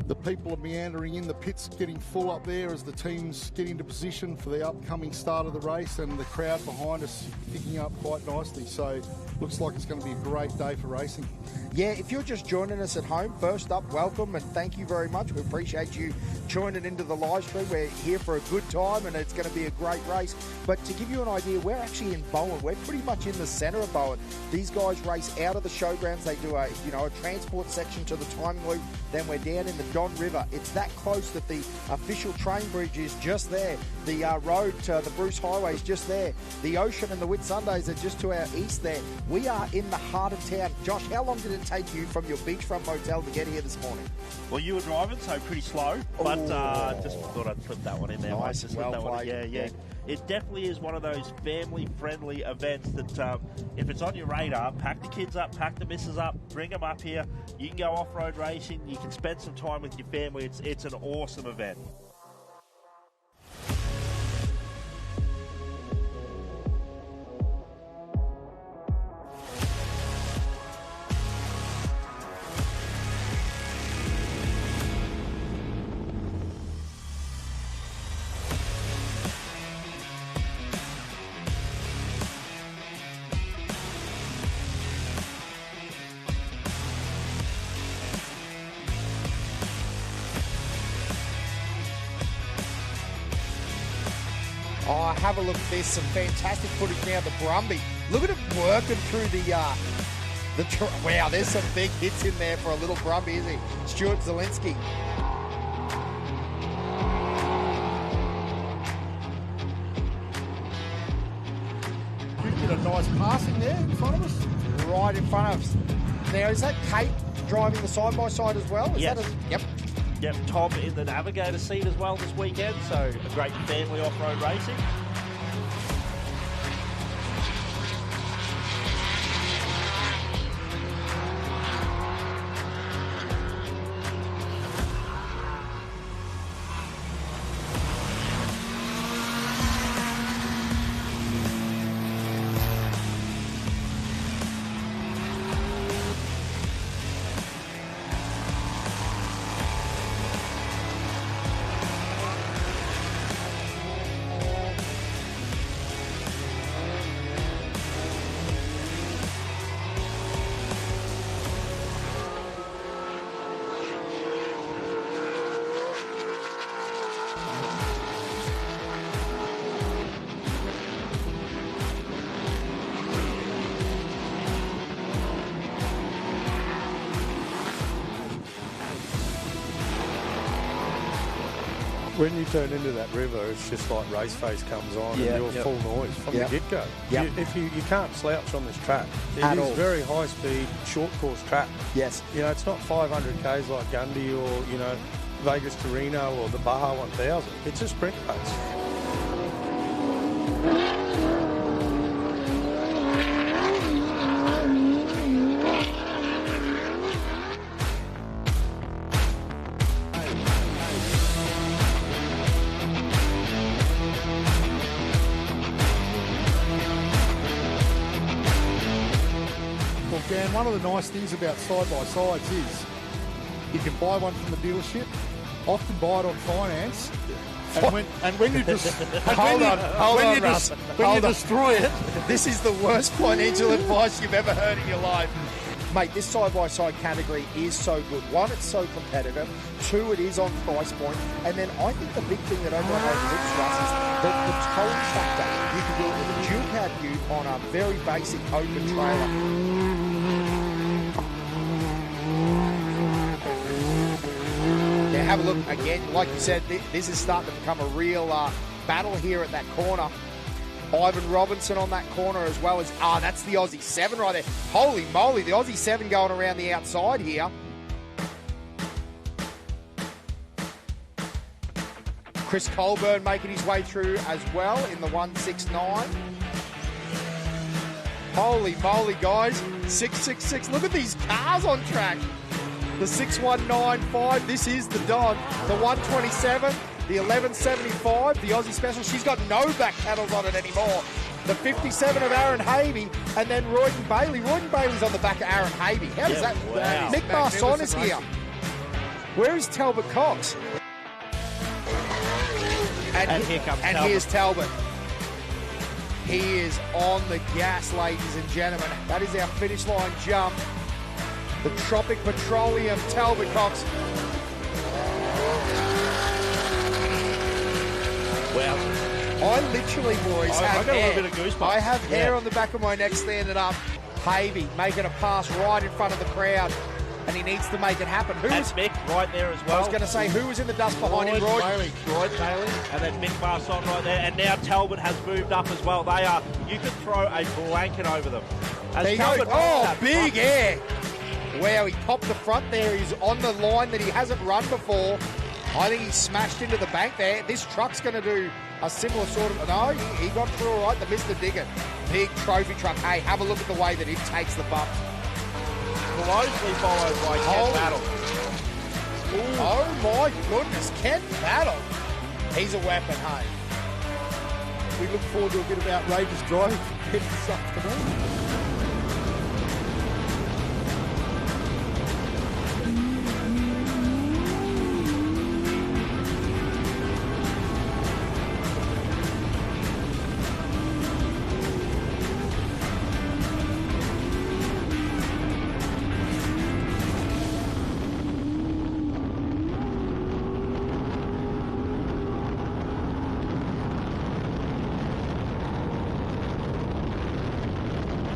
The people are meandering in, the pit's getting full up there as the teams get into position for the upcoming start of the race, and the crowd behind us picking up quite nicely. So looks like it's going to be a great day for racing. Yeah, if you're just joining us at home, first up, welcome and thank you very much. We appreciate you joining into the live stream. We're here for a good time and it's going to be a great race. But to give you an idea, we're actually in Bowen. We're pretty much in the centre of Bowen. These guys race out of the showgrounds. They do a transport section to the timing loop. Then we're down in the Don River. It's that close that the official train bridge is just there. The road to the Bruce Highway is just there. The ocean and the Whitsundays are just to our east there. We are in the heart of town. Josh, how long did it take you from your beachfront motel to get here this morning? Well, you were driving, so pretty slow, but just thought I'd slip that one in there. Nice, Just well slip that one in. played. Yeah. It definitely is one of those family-friendly events that if it's on your radar, pack the kids up, pack the missus up, bring them up here. You can go off-road racing. You can spend some time with your family. It's an awesome event. Oh, have a look at this. Some fantastic footage now. The Brumby. Look at it working through wow, there's some big hits in there for a little Brumby, isn't he? Stuart Zielinski. You did a nice passing there in front of us. Right in front of us. Now, is that Kate driving the side-by-side as well? Yes. Yep. Yep, Tom in the Navigator seat as well this weekend, so a great family off-road racing. when you turn into that river, it's just like race face comes on and you're full noise from the get-go. You can't slouch on this track. It is very high-speed, short-course track. Yes. You know, it's not 500 Ks like Gundy or, you know, Vegas to Reno or the Baja 1000. It's a sprint race. Dan, one of the nice things about side-by-sides is you can buy one from the dealership, often buy it on finance, and when you just destroy it, this is the worst financial advice you've ever heard in your life. Mate, this side-by-side category is so good. One, it's so competitive. Two, it is on price point. And then I think the big thing that everyone overlooks, Russ, is the towing factor. You can do it with a dual cab ute on a very basic open trailer. Now have a look again. Like you said, this is starting to become a real battle here at that corner. Ivan Robinson on that corner as well as... that's the Aussie 7 right there. Holy moly, the Aussie 7 going around the outside here. Chris Colburn making his way through as well in the 169. Holy moly, guys. 666. Look at these cars on track. The 6195, this is the Don. The 127, the 1175, the Aussie Special. She's got no back pedals on it anymore. The 57 of Aaron Havey, and then Royden Bailey. Royden Bailey's on the back of Aaron Havey. How does that... Wow. Nick Marson is here. Where is Talbot Cox? And here comes Talbot. Here's Talbot. He is on the gas, ladies and gentlemen. That is our finish line jump. The Tropic Petroleum Talbot Cox. Wow. I literally, boys, I got a little bit of goosebumps. I have hair on the back of my neck standing up. Havey making a pass right in front of the crowd, and he needs to make it happen. That's Mick right there as well. I was going to say, who was in the dust behind him? Roy Bailey, and then Mick Marson right there, and now Talbot has moved up as well. They are, you could throw a blanket over them. There you go. Oh, big air. Wow, he popped the front there. He's on the line that he hasn't run before. I think he smashed into the bank there. This truck's going to do a similar sort of... No, he got through all right. The Mr. Diggett. Big trophy truck. Hey, have a look at the way that it takes the bump. Closely followed by Ken Battle. Oh, my goodness. Ken Battle. He's a weapon, hey. We look forward to a bit of outrageous driving this afternoon.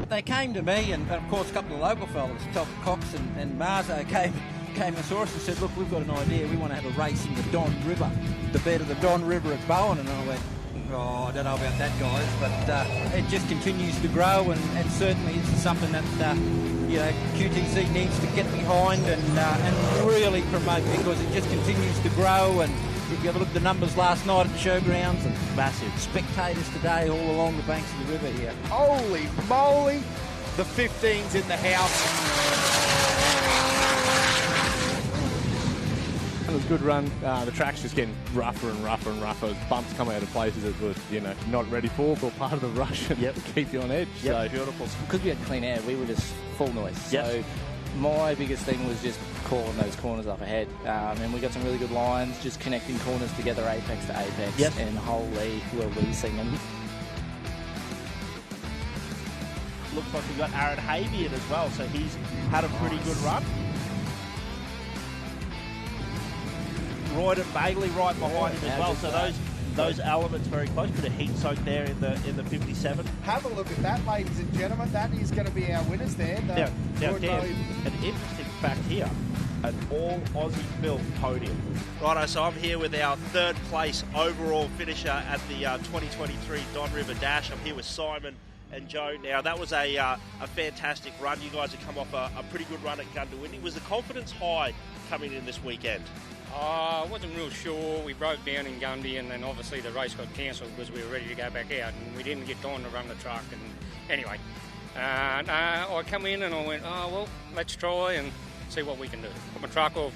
They came to me, and of course a couple of local fellas, Top Cox and Marzo, came and saw us and said, look, we've got an idea. We want to have a race in the Don River, the bed of the Don River at Bowen. And I went, I don't know about that, guys, but it just continues to grow, and certainly it's something that QTC needs to get behind and really promote, because it just continues to grow. And if you have a look at the numbers last night at the showgrounds, and massive spectators today all along the banks of the river here. Holy moly, the 15's in the house. It was a good run. The track's just getting rougher and rougher and rougher. Bumps come out of places that were, not ready for, but part of the rush and to keep you on edge. Yep. So beautiful. Because we had clean air, we were just full noise. Yep. So my biggest thing was just calling those corners up ahead. And we got some really good lines, just connecting corners together, apex to apex. Yep. And holy, were we singing. Looks like we've got Aaron Havey in as well, so he's had a pretty good run. Royden Bailey right behind him as well, so those elements very close. Bit of heat soak there in the 57. Have a look at that, ladies and gentlemen. That is going to be our winners there. Now Dan, an interesting fact here. an all-Aussie-built podium. Righto, so I'm here with our third place overall finisher at the 2023 Don River Dash. I'm here with Simon and Joe. Now, that was a fantastic run. You guys have come off a pretty good run at Gundy. Was the confidence high coming in this weekend? I wasn't real sure. We broke down in Gundy, and then obviously the race got cancelled because we were ready to go back out, and we didn't get time to run the truck. And anyway, I come in and I went, oh, well, let's try and see what we can do. Put my truck off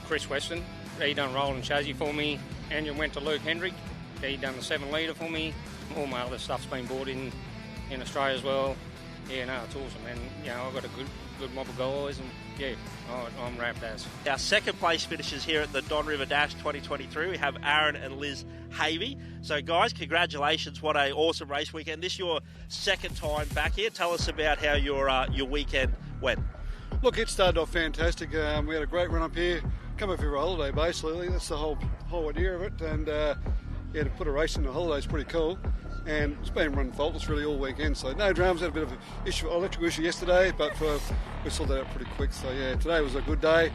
Chris Weston. He done rolling chassis for me. And went to Luke Hendrick. He done the 7 litre for me. All my other stuff's been bought in Australia as well. Yeah, no, it's awesome. And, you know, I've got a good mob of guys, and yeah, I'm wrapped as. Our second place finishers here at the Don River Dash 2023. We have Aaron and Liz Havey. So, guys, congratulations. What a awesome race weekend. This is your second time back here. Tell us about how your weekend went. Look, it started off fantastic. We had a great run up here. Come up here for a holiday, basically. That's the whole idea of it. And, yeah, to put a race in the holiday is pretty cool. And it's been run faultless really all weekend, so no dramas. Had a bit of an electrical issue yesterday, but we sorted that out pretty quick. So yeah, today was a good day.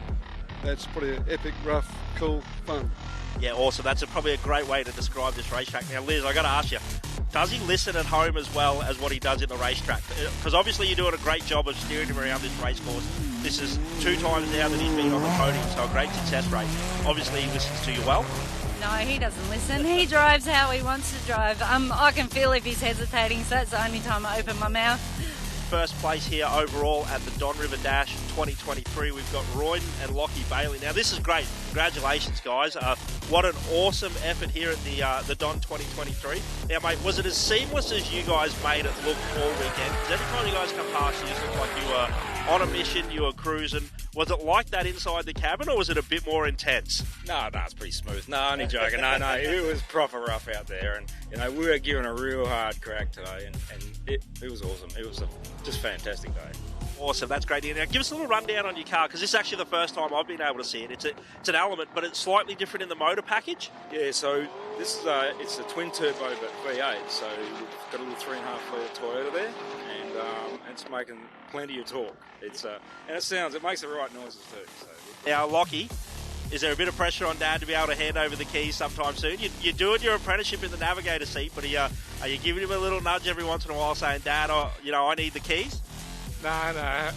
That's pretty epic, rough, cool, fun. Yeah, awesome. That's probably a great way to describe this racetrack. Now, Liz, I got to ask you, does he listen at home as well as what he does in the racetrack? Because obviously you're doing a great job of steering him around this race course. This is 2 times now that he's been on the podium, so a great success rate. Obviously he listens to you well. No, he doesn't listen. He drives how he wants to drive. I can feel if he's hesitating, so that's the only time I open my mouth. First place here overall at the Don River Dash 2023. We've got Royden and Lockie Bailey. Now, this is great. Congratulations, guys. What an awesome effort here at the Don 2023. Now, mate, was it as seamless as you guys made it look all weekend? Because every time you guys come past, you just look like you were on a mission, you were cruising. Was it like that inside the cabin, or was it a bit more intense? No, it's pretty smooth. No, only joking. No, it was proper rough out there, and you know we were given a real hard crack today, and it was awesome. It was just fantastic day. Awesome, that's great. Now, give us a little rundown on your car, because this is actually the first time I've been able to see it. It's an Element, but it's slightly different in the motor package. Yeah, so this is it's a twin turbo but V8, so we've got a little 3.5 litre Toyota there, and it's making plenty of torque. And it makes the right noises too. So. Now, Lockie, is there a bit of pressure on Dad to be able to hand over the keys sometime soon? You're doing your apprenticeship in the navigator seat, but are you giving him a little nudge every once in a while saying, Dad, I need the keys? No,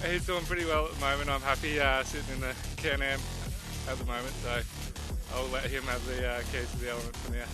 he's doing pretty well at the moment. I'm happy sitting in the Can-Am at the moment, so I'll let him have the keys to the Element for now.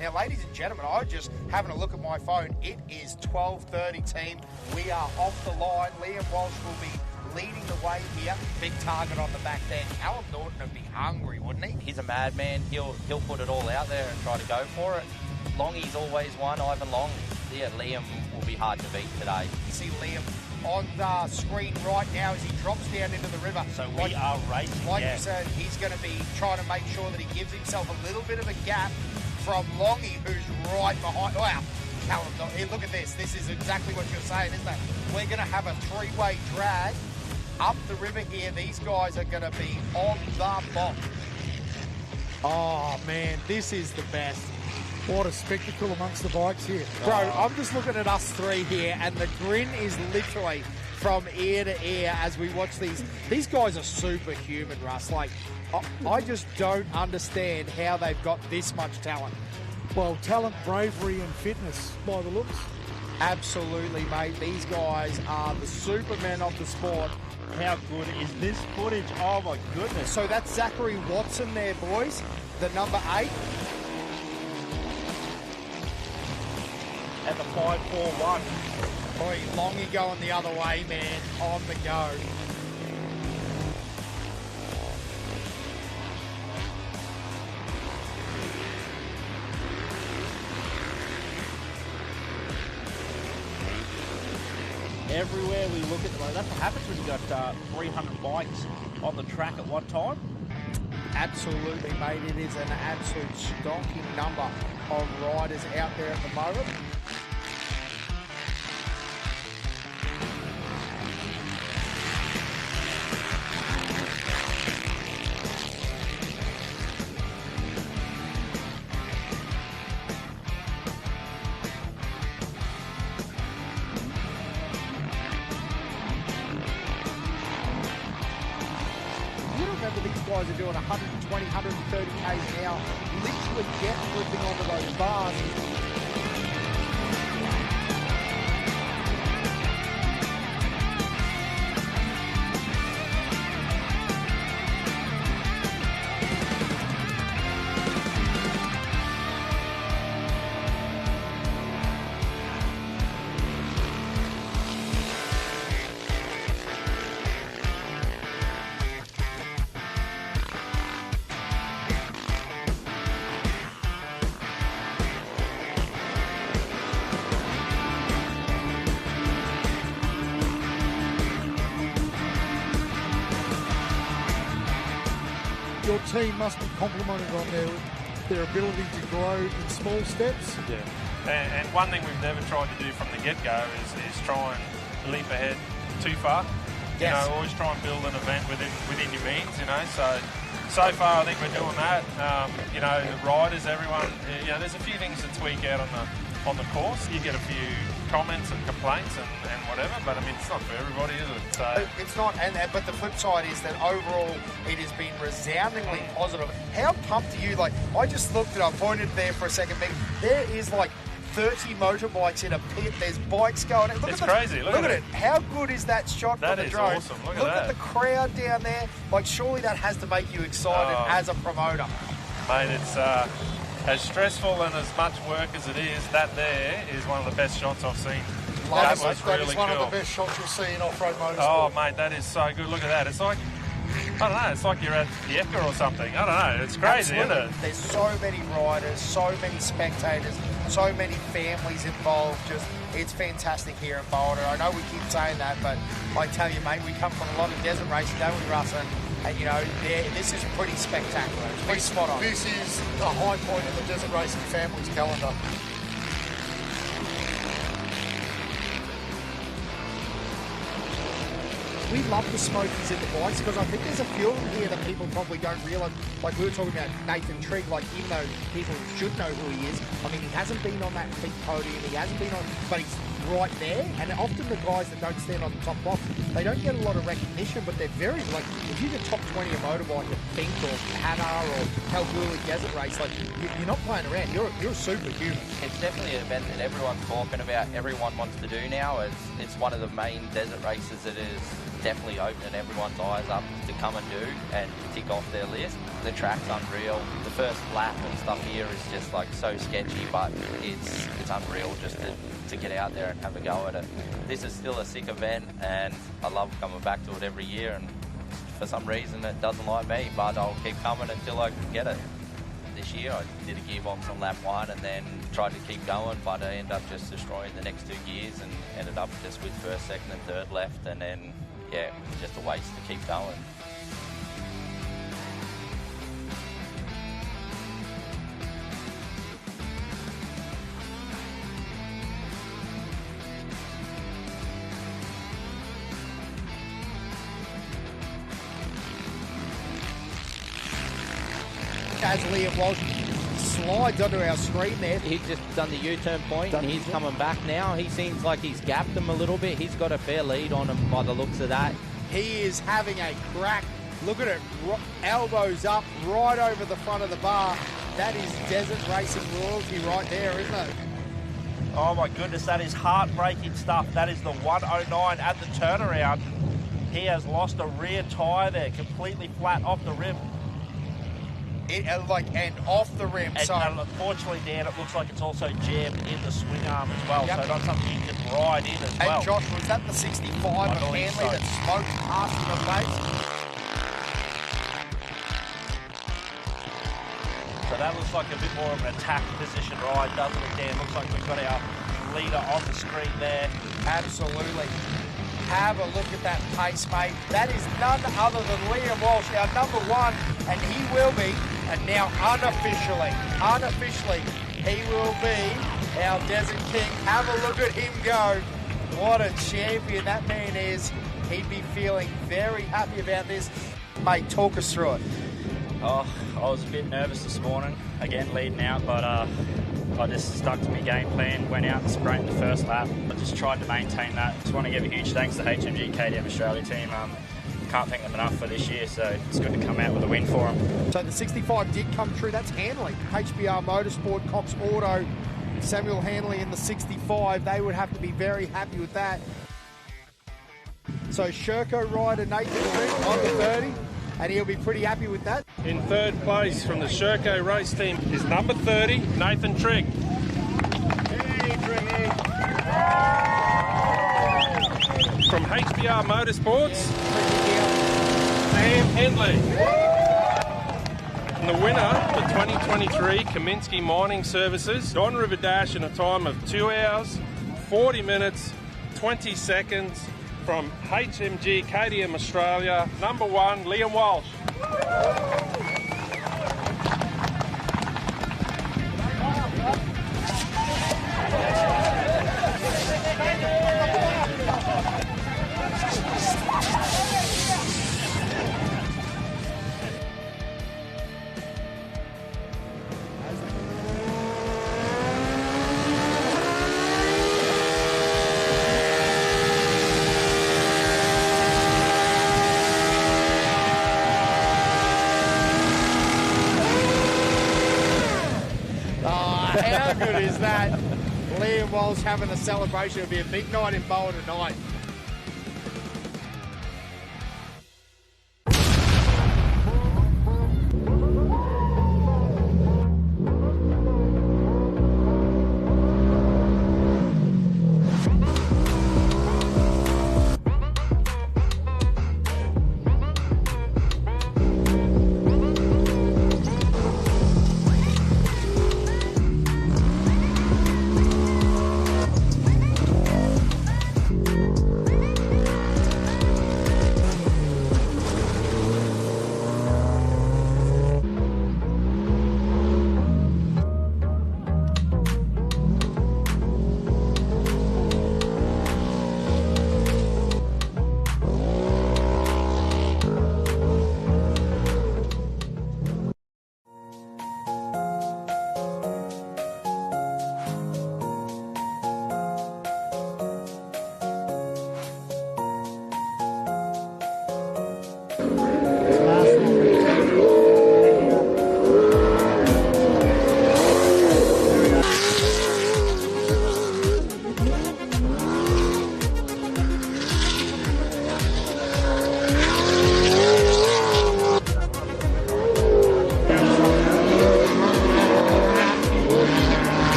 Now, ladies and gentlemen, I'm just having a look at my phone. It is 12:30, team. We are off the line. Liam Walsh will be leading the way here. Big target on the back there. Callum Norton would be hungry, wouldn't he? He's a madman. He'll put it all out there and try to go for it. Longy's always won, Ivan Long. Yeah, Liam will be hard to beat today. You see Liam on the screen right now as he drops down into the river. So we are racing. Like you said, he's going to be trying to make sure that he gives himself a little bit of a gap from Longy, who's right behind. Wow, Callum, look at this. This is exactly what you're saying, isn't it? We're going to have a 3-way drag up the river here. These guys are going to be on the box. Oh, man, this is the best. What a spectacle amongst the bikes here. Bro, I'm just looking at us three here, and the grin is literally from ear to ear as we watch these. These guys are superhuman, Russ. Like, I just don't understand how they've got this much talent. Well, talent, bravery and fitness by the looks. Absolutely, mate. These guys are the supermen of the sport. How good is this footage? Oh, my goodness. So that's Zachary Watson there, boys. The number 8. At the 5.41. Boy, Longy going the other way, man. On the go. Everywhere we look at, that's what happens when you got 300 bikes on the track at one time. Absolutely, mate. It is an absolute stonking number of riders out there at the moment. guys are doing 120, 130 k's an hour, literally get flipping onto those bars. Your team must be complimented on their ability to grow in small steps. Yeah. And one thing we've never tried to do from the get-go is try and leap ahead too far. Yes. You know, always try and build an event within your means, you know. So far I think we're doing that. You know, the riders, everyone, you know, there's a few things to tweak out on the course. You get a few comments and complaints and whatever, but I mean, it's not for everybody, is it? So it's not, but the flip side is that overall it has been resoundingly positive. How pumped are you? Like, I just looked and I pointed there for a second. There is like 30 motorbikes in a pit. There's bikes going. It's crazy. Look at it. How good is that shot from the drone? That is awesome. Look at the crowd down there. Like, surely that has to make you excited as a promoter. Mate, it's as stressful and as much work as it is, that there is one of the best shots I've seen. That was really That is one cool. of the best shots you'll see in off-road motorsport. Oh, mate, that is so good. Look at that. It's like, I don't know, it's like you're at the EFCA or something. I don't know. It's crazy, Absolutely. isn't it? There's so many riders, so many spectators, so many families involved. Just, it's fantastic here in Boulder. I know we keep saying that, but I tell you, mate, we come from a lot of desert racing, don't we, Russ? And you know, this is pretty spectacular. It's pretty spot on. This is a high point in the desert racing family's calendar. We love the Smokies in the bikes because I think there's a few of them here that people probably don't realise. Like we were talking about Nathan Trigg, like even though people should know who he is, I mean, he hasn't been on that big podium, he hasn't been on, but he's right there. And often the guys that don't stand on the top box, they don't get a lot of recognition, but they're very, like, if you're the top 20 a motorbike at Fink or Hanna or Kalgoorlie Desert Race, like, you're not playing around, you're a superhuman. It's definitely an event that everyone's talking about, everyone wants to do now. It's one of the main desert races that is definitely opening everyone's eyes up to come and do and tick off their list. The track's unreal. The first lap and stuff here is just like so sketchy, but it's unreal just to get out there and have a go at it. This is still a sick event and I love coming back to it every year, and for some reason it doesn't like me, but I'll keep coming until I can get it. This year I did a gearbox on lap 1 and then tried to keep going, but I ended up just destroying the next 2 gears and ended up just with first, second and third left, and then yeah, just a waste to keep going. As Liam Walsh slides onto our screen there. He's just done the U-turn point and he's coming back now. He seems like he's gapped him a little bit. He's got a fair lead on him by the looks of that. He is having a crack. Look at it, elbows up, right over the front of the bar. That is desert racing royalty right there, isn't it? Oh my goodness, that is heartbreaking stuff. That is the 109 at the turnaround. He has lost a rear tyre there, completely flat off the rim. And off the rim. And unfortunately, Dan, it looks like it's also jammed in the swing arm as well, so not something you can ride in as well. And Josh, was that the 65 of Hanley that smoked past in the face? So that looks like a bit more of an attack position ride, doesn't it, Dan? Looks like we've got our leader on the screen there. Absolutely. Have a look at that pace, mate. That is none other than Liam Walsh, our number 1, and he will be, and now unofficially, he will be our Desert King. Have a look at him go. What a champion that man is. He'd be feeling very happy about this. Mate, talk us through it. Oh, I was a bit nervous this morning, again leading out, but I just stuck to my game plan, went out and sprinted the first lap. I just tried to maintain that. Just want to give a huge thanks to HMG KTM Australia team. can't thank them enough for this year, so it's good to come out with a win for them. So the 65 did come true. That's Hanley. HBR Motorsport, Cox Auto, Samuel Hanley in the 65. They would have to be very happy with that. So Sherco rider Nathan Trigg on the 30, and he'll be pretty happy with that. In third place from the Sherco race team is number 30, Nathan Trigg. Hey, Triggy. From HBR Motorsports, Sam Hendley. And the winner, the 2023 Kaminsky Mining Services Don River Dash in a time of 2 hours, 40 minutes, 20 seconds from HMG KTM Australia, number 1, Liam Walsh. How good is that? Liam Walsh having a celebration. It'll be a big night in Bowen tonight.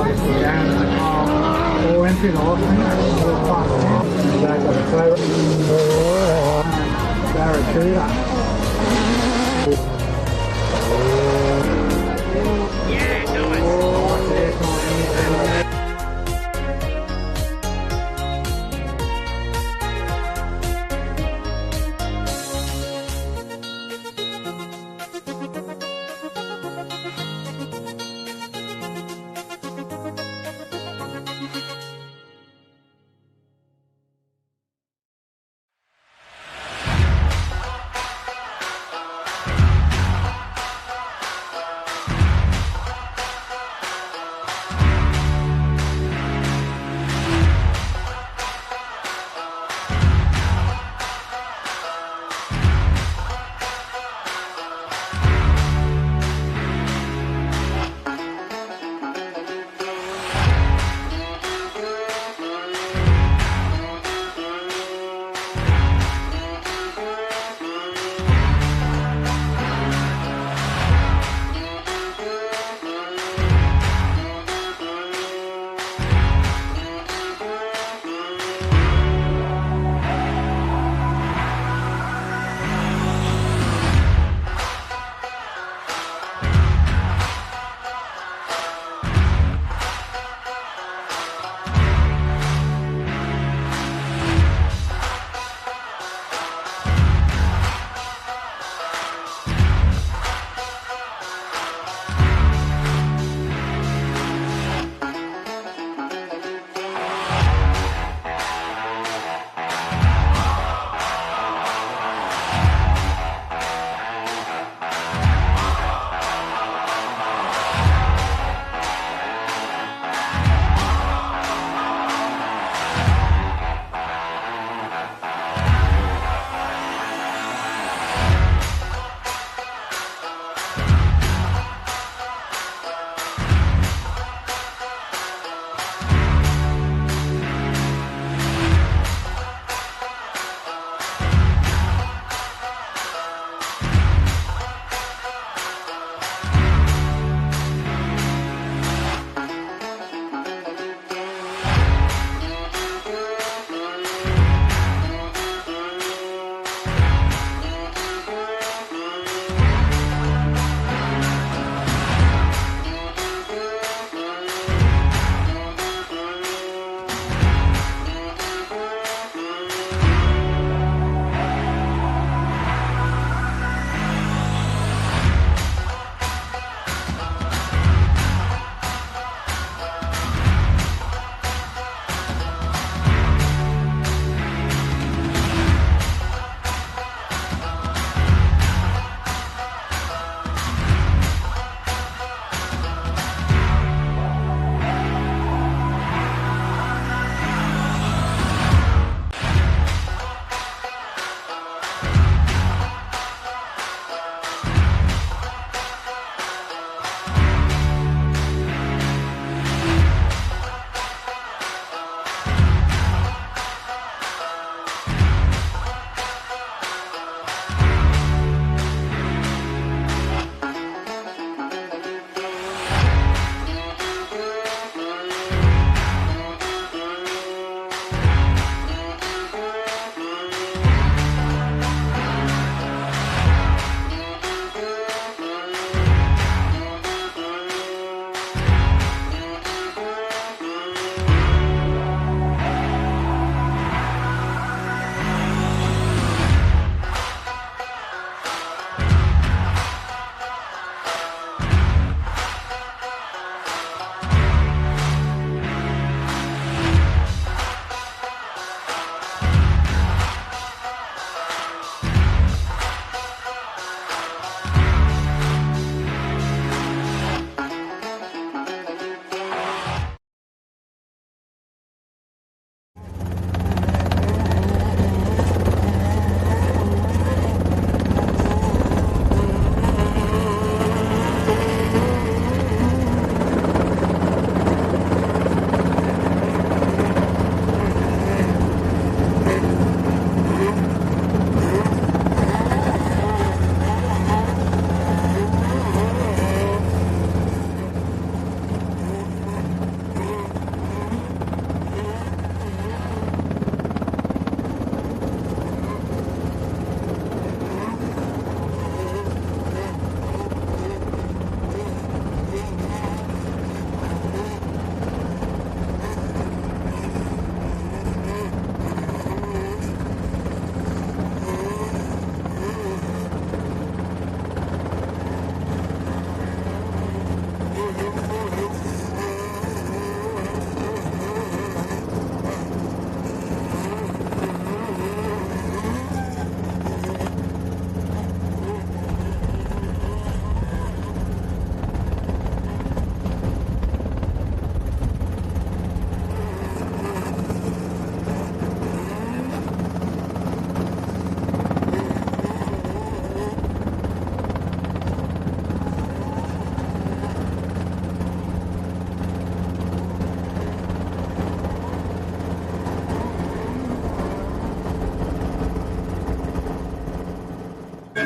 All empty off, Barracuda. Yeah, do it.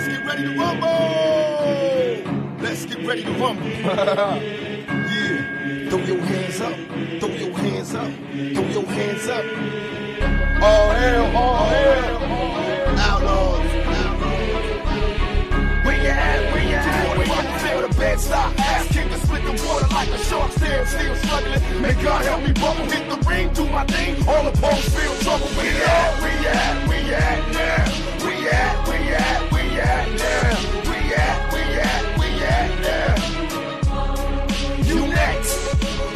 let's get ready to rumble. Let's get ready to rumble. Yeah, throw your hands up, throw your hands up, throw your hands up. All hell, all hell, outlaws. Where you at, where you at? Where you at? Feel the bed stop, ass kick and split the water like a shark still struggling. May God help me bubble, hit the ring, do my thing. All the poles feel trouble. Where you at, where you at, where you at now? Where you at, where you at, where you at now? Where you at, where you at, where you at now? You next.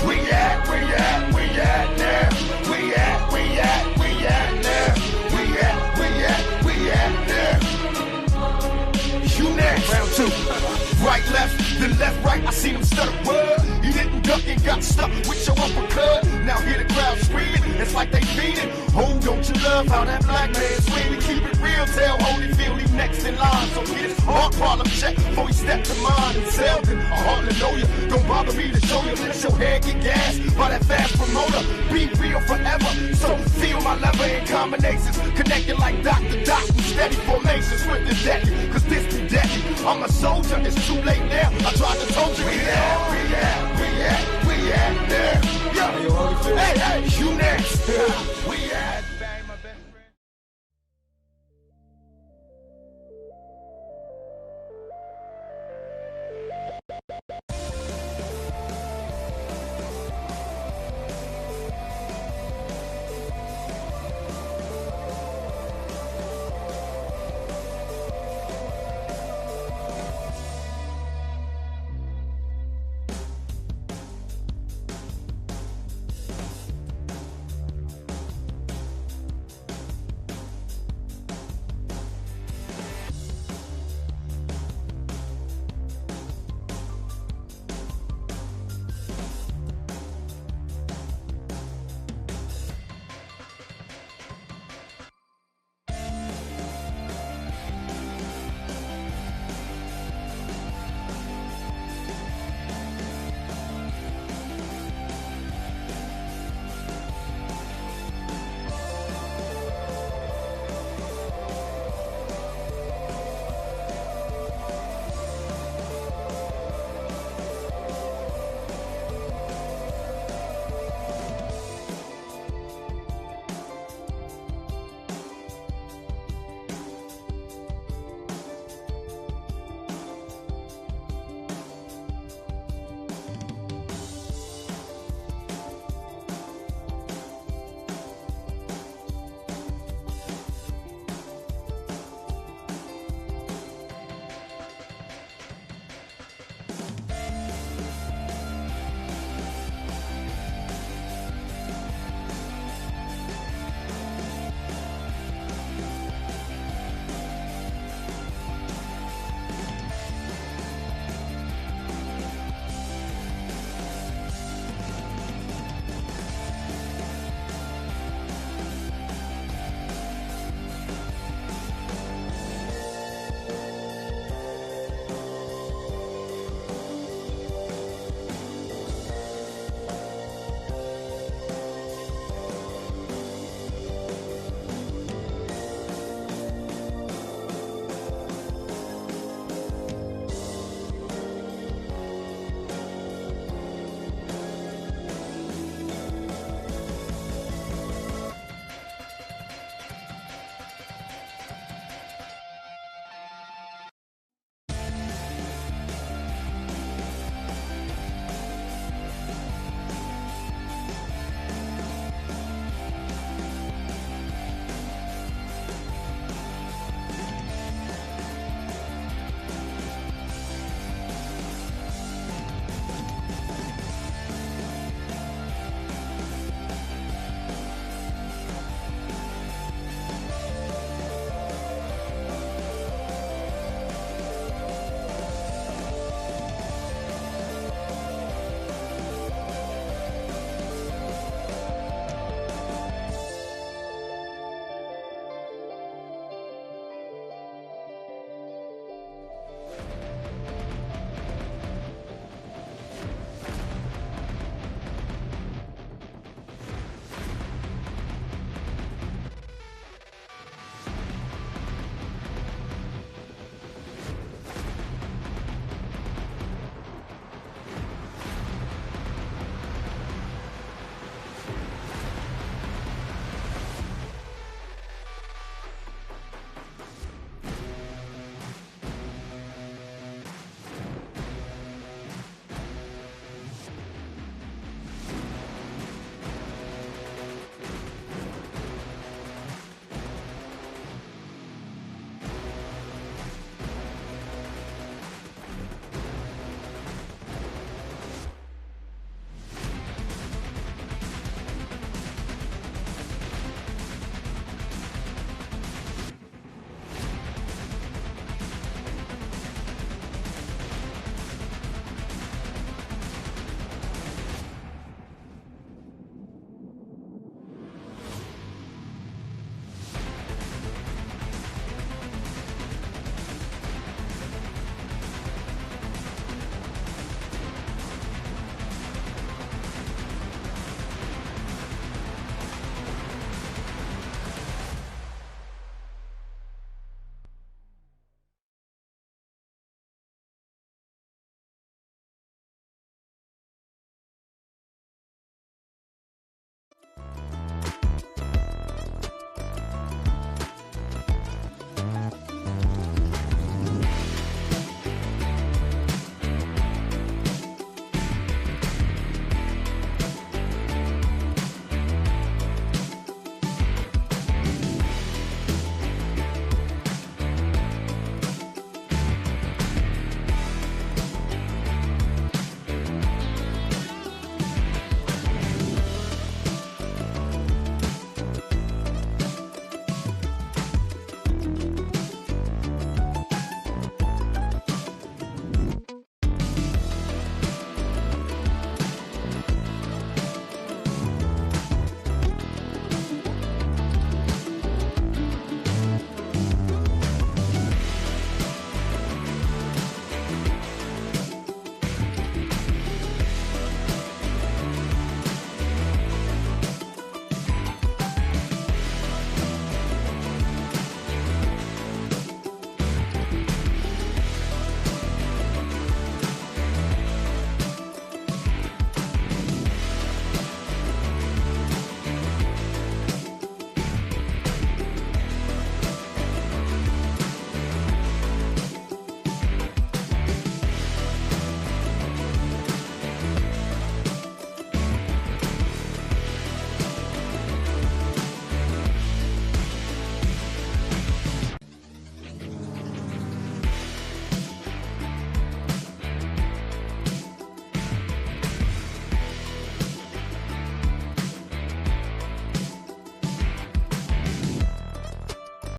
Where you at, where you at, where you at now? Where you at, where you at, where you at now? Where you at, where you at, where you at now? You next. Round two. Right, left, then left, right. I seen him stutter. Word. You didn't duck and got stuck with your uppercut. Now hear the crowd screaming. It's like they feeding. Oh, don't you love how that black man swinging? Keep it real. Tell Holyfield he next in line. So get his heart problem check before he step to mine. And Selden, a heartland